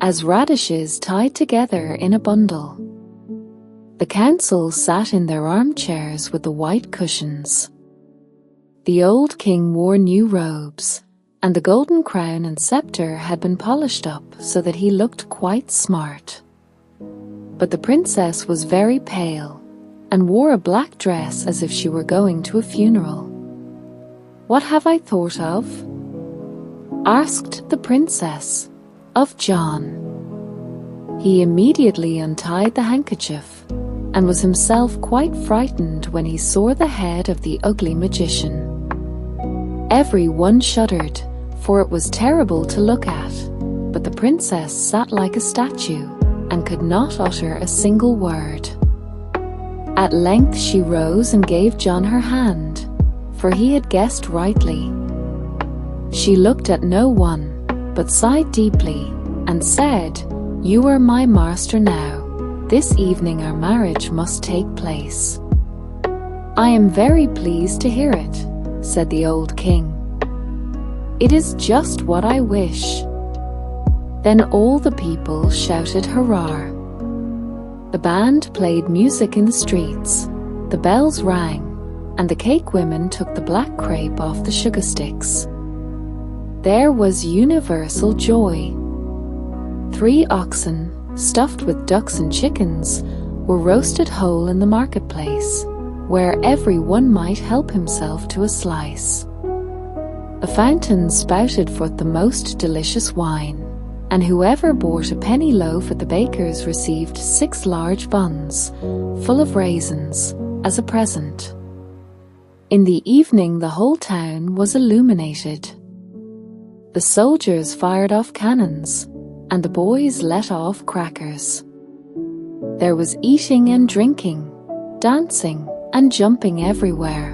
As radishes tied together in a bundle. The council sat in their armchairs with the white cushions. The old king wore new robes, and the golden crown and scepter had been polished up so that he looked quite smart. But the princess was very pale, and wore a black dress as if she were going to a funeral. "What have I thought of?" asked the princess of John. He immediately untied the handkerchief, and was himself quite frightened when he saw the head of the ugly magician. Every one shuddered, for it was terrible to look at, but the princess sat like a statue, and could not utter a single word. At length she rose and gave John her hand, for he had guessed rightly. She looked at no one, but sighed deeply, and said, "You are my master now. This evening our marriage must take place." "I am very pleased to hear it," said the old king. "It is just what I wish." Then all the people shouted hurrah. The band played music in the streets, the bells rang, and the cake women took the black crepe off the sugar sticks. there was universal joy. 3 oxen, stuffed with ducks and chickens, were roasted whole in the marketplace, where everyone might help himself to a slice. A fountain spouted forth the most delicious wine, and whoever bought a penny loaf at the baker's received 6 large buns, full of raisins, as a present. In the evening the whole town was illuminated. The soldiers fired off cannons, and the boys let off crackers. There was eating and drinking, dancing and jumping everywhere.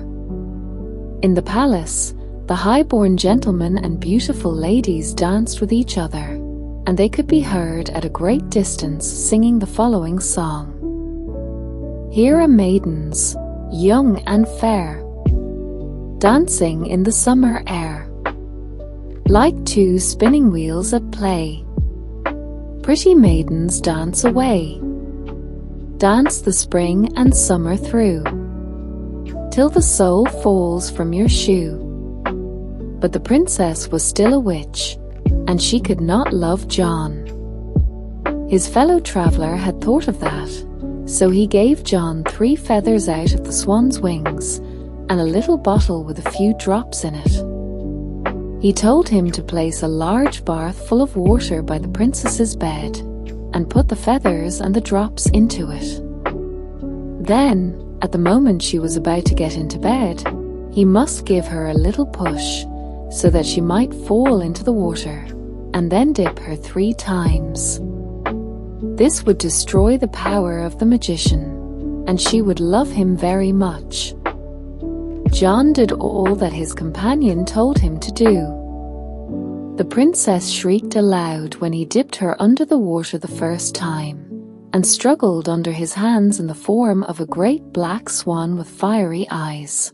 In the palace, the high-born gentlemen and beautiful ladies danced with each other, and they could be heard at a great distance singing the following song. Here are maidens, young and fair, dancing in the summer air, like 2 spinning wheels at play. Pretty maidens dance away, dance the spring and summer through, till the sole falls from your shoe. But the princess was still a witch, and she could not love John. His fellow traveler had thought of that, so he gave John 3 feathers out of the swan's wings and a little bottle with a few drops in it. He told him to place a large bath full of water by the princess's bed and put the feathers and the drops into it. Then, at the moment she was about to get into bed, he must give her a little push so that she might fall into the water, and then dip her 3 times. This would destroy the power of the magician, and she would love him very much. John did all that his companion told him to do. The princess shrieked aloud when he dipped her under the water the first time, and struggled under his hands in the form of a great black swan with fiery eyes.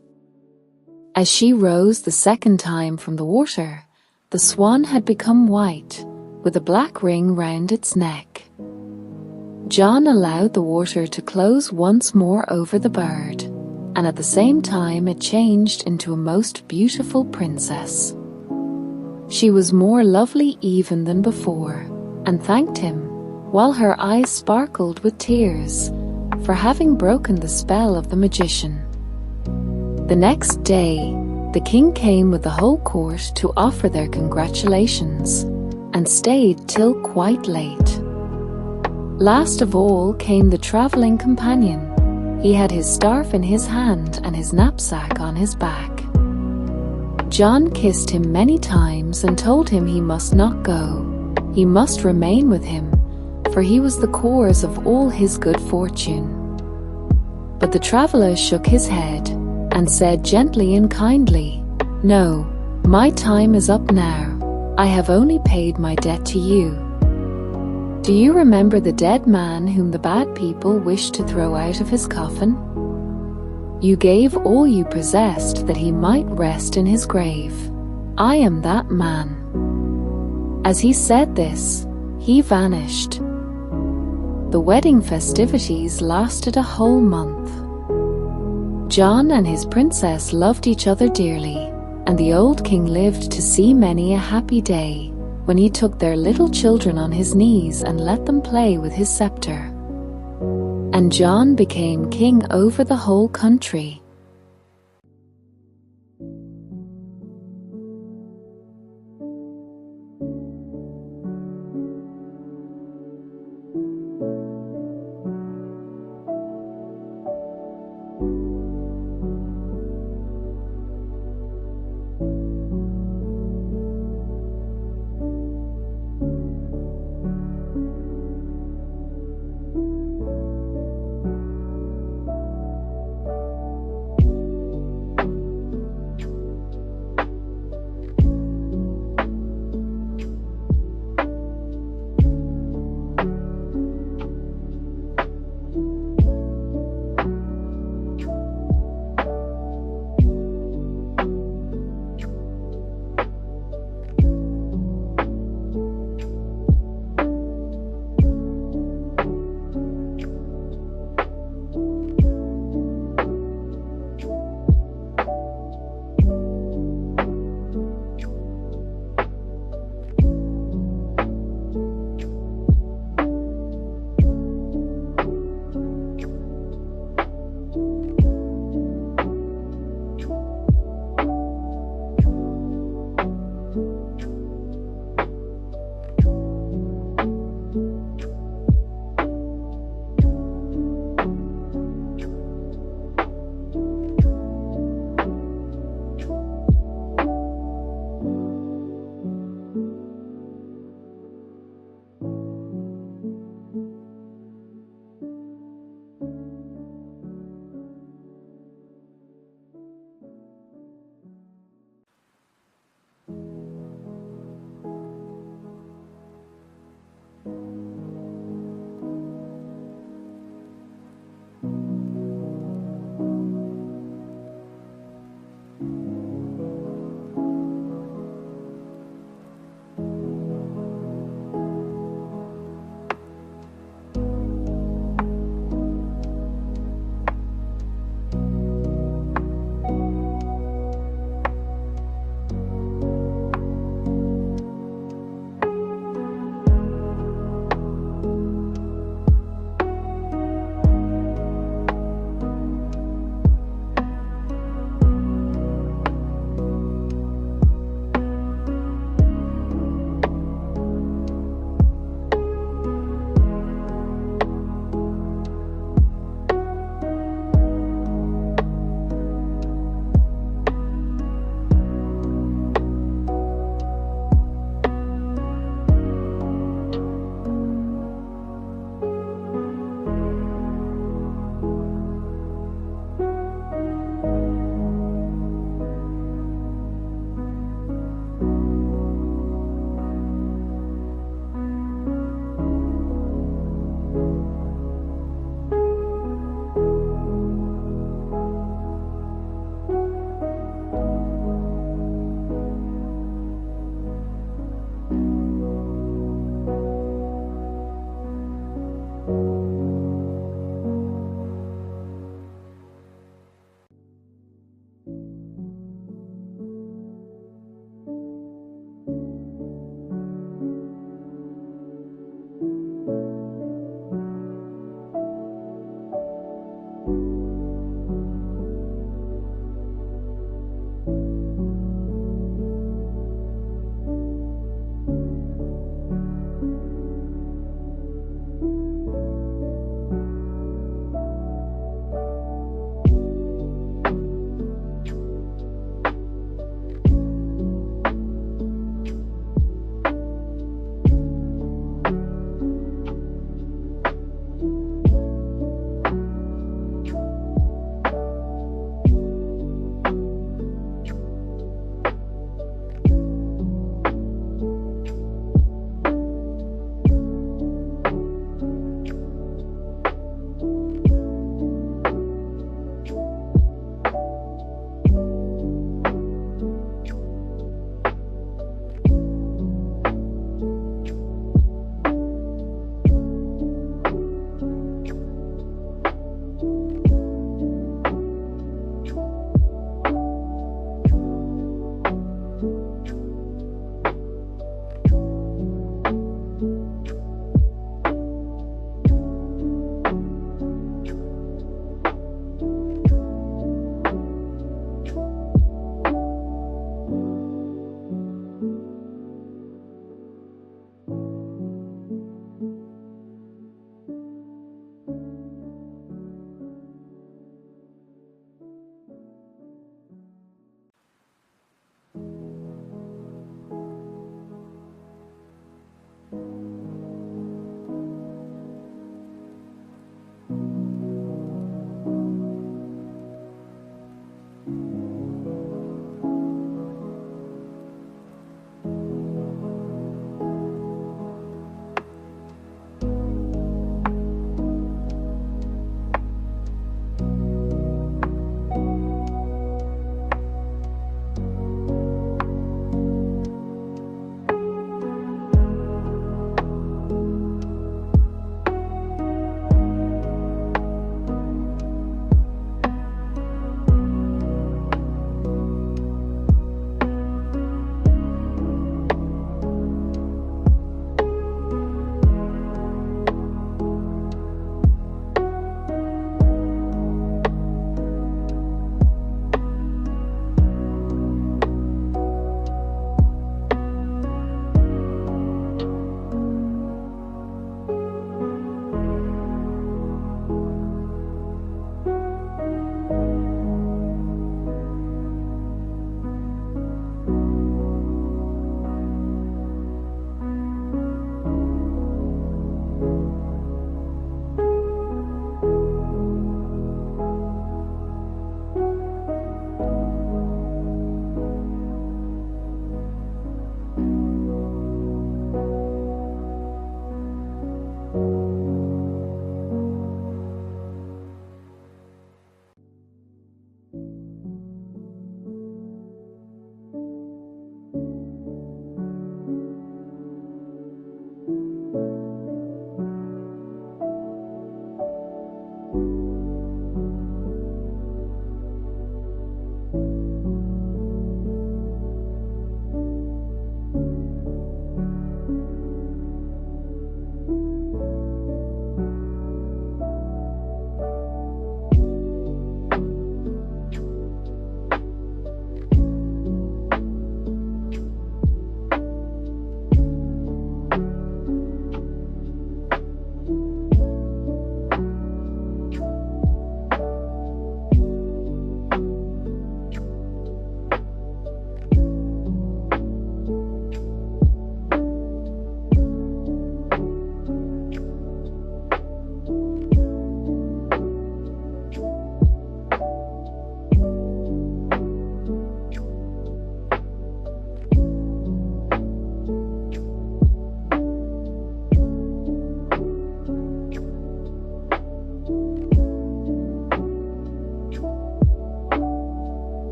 As she rose the second time from the water, the swan had become white, with a black ring round its neck. John allowed the water to close once more over the bird, and at the same time it changed into a most beautiful princess. She was more lovely even than before, and thanked him, while her eyes sparkled with tears, for having broken the spell of the magician. The next day, the king came with the whole court to offer their congratulations, and stayed till quite late. Last of all came the traveling companion. He had his staff in his hand and his knapsack on his back. John kissed him many times and told him he must not go. He must remain with him, for he was the cause of all his good fortune. But the traveler shook his head and said gently and kindly, "No, my time is up now. I have only paid my debt to you. Do you remember the dead man whom the bad people wished to throw out of his coffin? You gave all you possessed that he might rest in his grave. I am that man." As he said this, he vanished. The wedding festivities lasted a whole month. John and his princess loved each other dearly, and the old king lived to see many a happy day, when he took their little children on his knees and let them play with his scepter. And John became king over the whole country.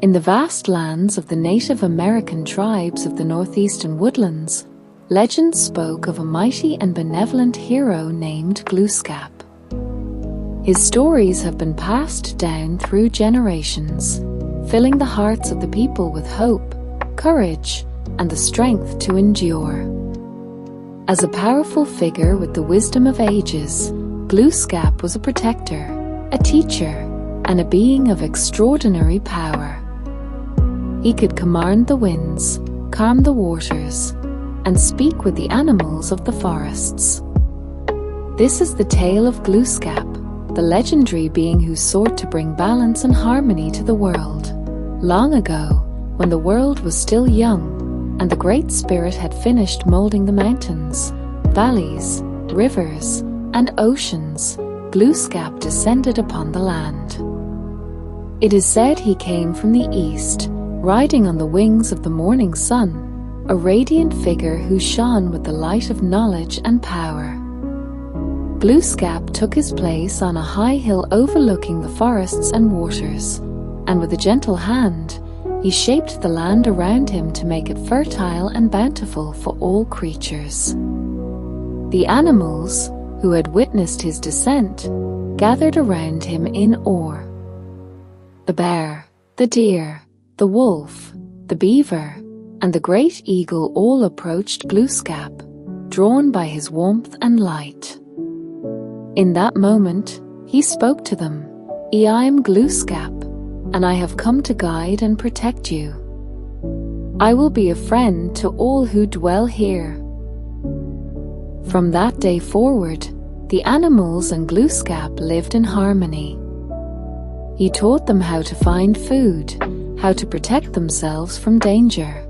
In the vast lands of the Native American tribes of the northeastern woodlands, legend spoke of a mighty and benevolent hero named Glooscap. His stories have been passed down through generations, filling the hearts of the people with hope, courage, and the strength to endure. As a powerful figure with the wisdom of ages, Glooscap was a protector, a teacher, and a being of extraordinary power. He could command the winds, calm the waters, and speak with the animals of the forests. This is the tale of Glooscap, the legendary being who sought to bring balance and harmony to the world. Long ago, when the world was still young, and the Great Spirit had finished molding the mountains, valleys, rivers, and oceans, Glooscap descended upon the land. It is said he came from the east, riding on the wings of the morning sun, a radiant figure who shone with the light of knowledge and power. Glooscap took his place on a high hill overlooking the forests and waters, and with a gentle hand, he shaped the land around him to make it fertile and bountiful for all creatures. The animals, who had witnessed his descent, gathered around him in awe. The bear, the deer, the wolf, the beaver, and the great eagle all approached Glooscap, drawn by his warmth and light. In that moment, he spoke to them, "I am Glooscap, and I have come to guide and protect you. I will be a friend to all who dwell here." From that day forward, the animals and Glooscap lived in harmony. He taught them how to find food, how to protect themselves from danger,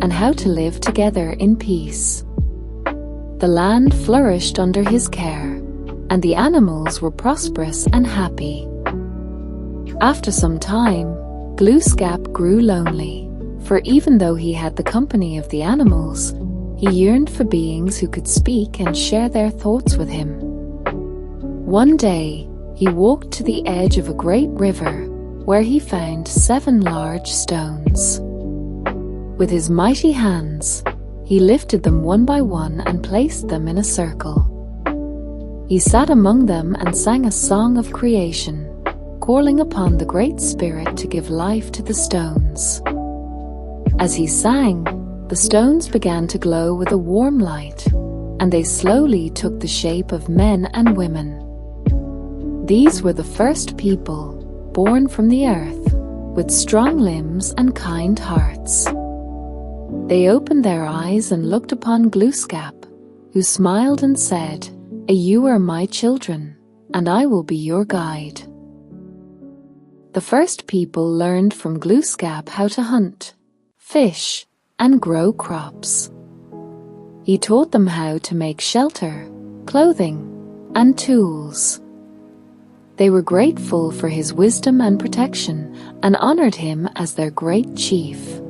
and how to live together in peace. The land flourished under his care, and the animals were prosperous and happy. After some time, Glooscap grew lonely, for even though he had the company of the animals, he yearned for beings who could speak and share their thoughts with him. One day, he walked to the edge of a great river, where he found 7 large stones. With his mighty hands, he lifted them one by one and placed them in a circle. He sat among them and sang a song of creation, calling upon the Great Spirit to give life to the stones. As he sang, the stones began to glow with a warm light, and they slowly took the shape of men and women. These were the first people, born from the earth, with strong limbs and kind hearts. They opened their eyes and looked upon Glooscap, who smiled and said, "You are my children, and I will be your guide." The first people learned from Glooscap how to hunt, fish, and grow crops. He taught them how to make shelter, clothing, and tools. They were grateful for his wisdom and protection and honored him as their great chief.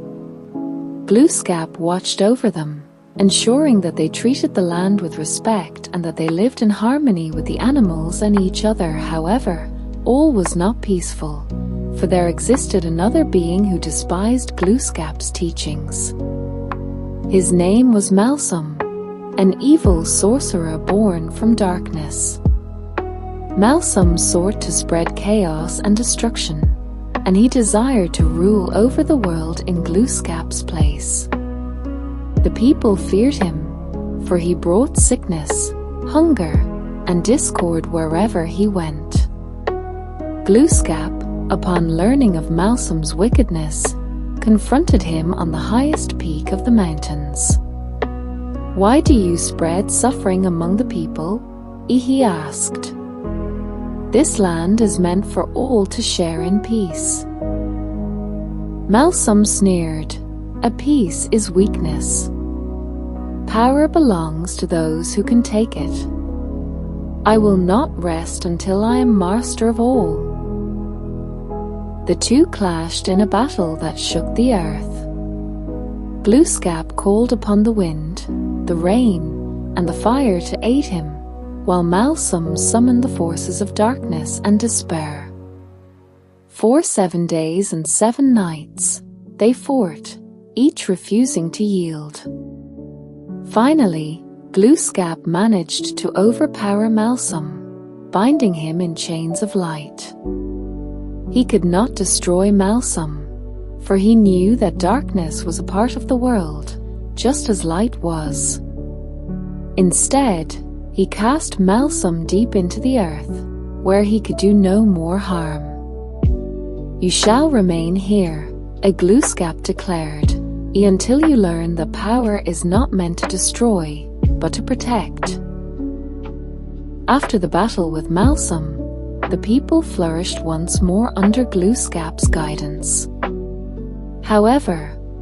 Glooscap watched over them, ensuring that they treated the land with respect and that they lived in harmony with the animals and each other. However, all was not peaceful, for there existed another being who despised Glooscap's teachings. His name was Malsum, an evil sorcerer born from darkness. Malsum sought to spread chaos and destruction, and he desired to rule over the world in Glooscap's place. The people feared him, for he brought sickness, hunger, and discord wherever he went. Glooscap, upon learning of Malsum's wickedness, confronted him on the highest peak of the mountains. "Why do you spread suffering among the people?" he asked. "This land is meant for all to share in peace." Malsum sneered, "A peace is weakness. Power belongs to those who can take it. I will not rest until I am master of all." The two clashed in a battle that shook the earth. Glooscap called upon the wind, the rain, and the fire to aid him, while Malsum summoned the forces of darkness and despair. For 7 days and 7 nights, they fought, each refusing to yield. Finally, Glooscap managed to overpower Malsum, binding him in chains of light. He could not destroy Malsum, for he knew that darkness was a part of the world, just as light was. Instead, he cast Malsum deep into the earth, where he could do no more harm. "You shall remain here," a Glooscap declared, "until you learn that power is not meant to destroy, but to protect." After the battle with Malsum, the people flourished once more under Glooscap's guidance. However,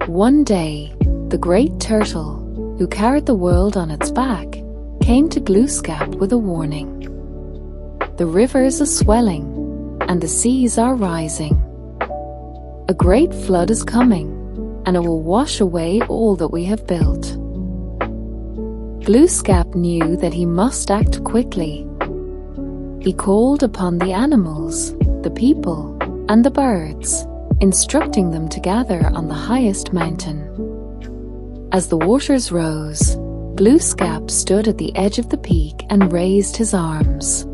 one day, the great turtle, who carried the world on its back, came to Glooscap with a warning. "The rivers are swelling, and the seas are rising. A great flood is coming, and it will wash away all that we have built." Glooscap knew that he must act quickly. He called upon the animals, the people, and the birds, instructing them to gather on the highest mountain. As the waters rose, Glooscap stood at the edge of the peak and raised his arms.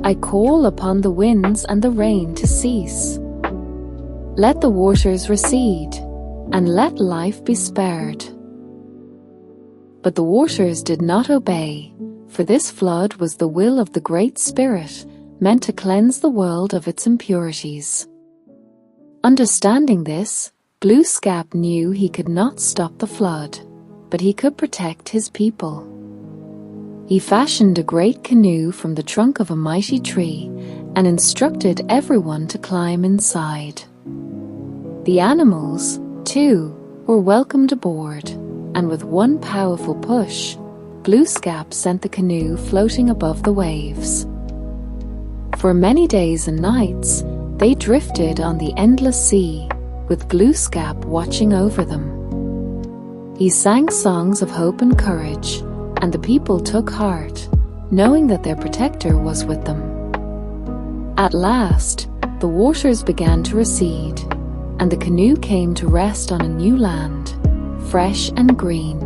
"I call upon the winds and the rain to cease. Let the waters recede, and let life be spared." But the waters did not obey, for this flood was the will of the Great Spirit, meant to cleanse the world of its impurities. Understanding this, Glooscap knew he could not stop the flood, but he could protect his people. He fashioned a great canoe from the trunk of a mighty tree and instructed everyone to climb inside. The animals, too, were welcomed aboard, and with one powerful push, Glooscap sent the canoe floating above the waves. For many days and nights, they drifted on the endless sea, with Glooscap watching over them. He sang songs of hope and courage, and the people took heart, knowing that their protector was with them. At last, the waters began to recede, and the canoe came to rest on a new land, fresh and green.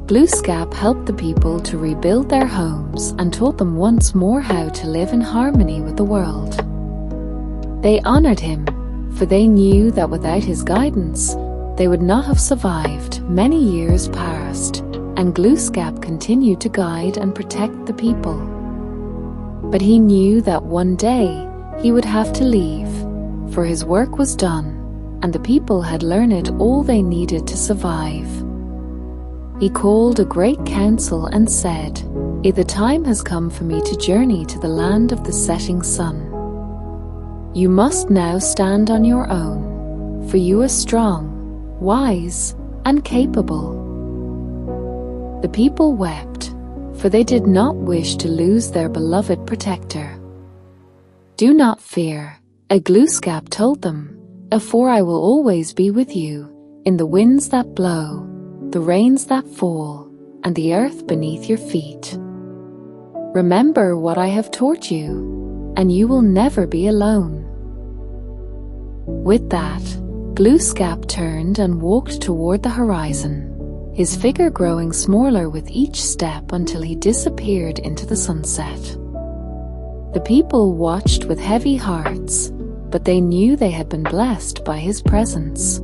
Glooscap helped the people to rebuild their homes and taught them once more how to live in harmony with the world. They honored him, for they knew that without his guidance, they would not have survived. Many years passed, and Glooscap continued to guide and protect the people. But he knew that one day he would have to leave, for his work was done, and the people had learned all they needed to survive. He called a great council and said, "The time has come for me to journey to the land of the setting sun. You must now stand on your own, for you are strong, wise, and capable." The people wept, for they did not wish to lose their beloved protector. "Do not fear," a Glooscap told them, "for I will always be with you, in the winds that blow, the rains that fall, and the earth beneath your feet. Remember what I have taught you, and you will never be alone." With that, Glooscap turned and walked toward the horizon, his figure growing smaller with each step until he disappeared into the sunset. The people watched with heavy hearts, but they knew they had been blessed by his presence.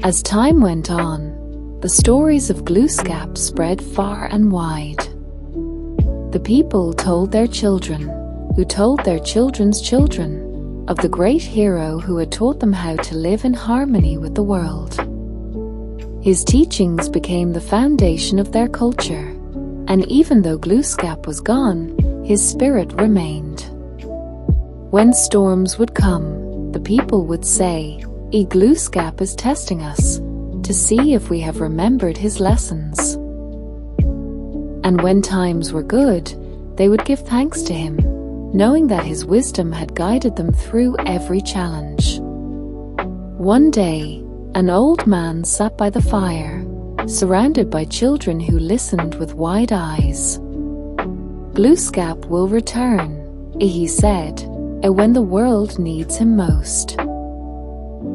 As time went on, the stories of Glooscap spread far and wide. The people told their children, who told their children's children, of the great hero who had taught them how to live in harmony with the world. His teachings became the foundation of their culture, and even though Glooscap was gone, his spirit remained. When storms would come, the people would say, Glooscap is testing us, to see if we have remembered his lessons. And when times were good, they would give thanks to him, knowing that his wisdom had guided them through every challenge. One day, an old man sat by the fire, surrounded by children who listened with wide eyes. Glooscap will return, he said, and when the world needs him most.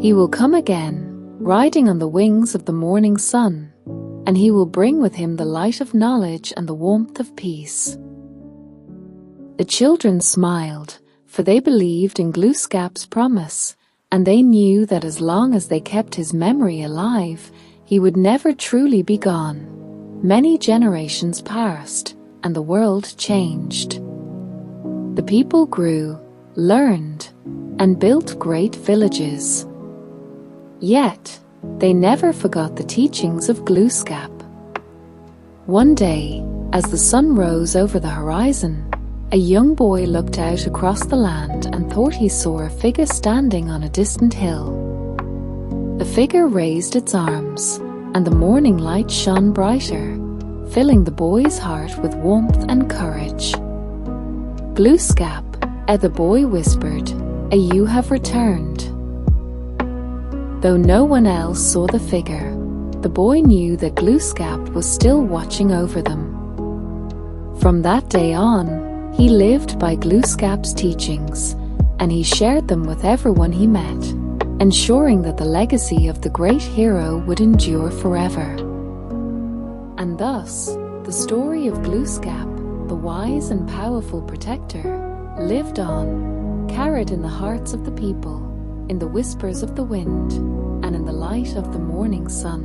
He will come again, riding on the wings of the morning sun, and he will bring with him the light of knowledge and the warmth of peace. The children smiled, for they believed in Glooscap's promise, and they knew that as long as they kept his memory alive, he would never truly be gone. Many generations passed, and the world changed. The people grew, learned, and built great villages. Yet, they never forgot the teachings of Glooscap. One day, as the sun rose over the horizon, a young boy looked out across the land and thought he saw a figure standing on a distant hill. The figure raised its arms, and the morning light shone brighter, filling the boy's heart with warmth and courage. "Glooscap," the boy whispered, "you have returned." Though no one else saw the figure, the boy knew that Glooscap was still watching over them. From that day on, he lived by Glooscap's teachings, and he shared them with everyone he met, ensuring that the legacy of the great hero would endure forever. And thus, the story of Glooscap, the wise and powerful protector, lived on, carried in the hearts of the people, in the whispers of the wind, and in the light of the morning sun.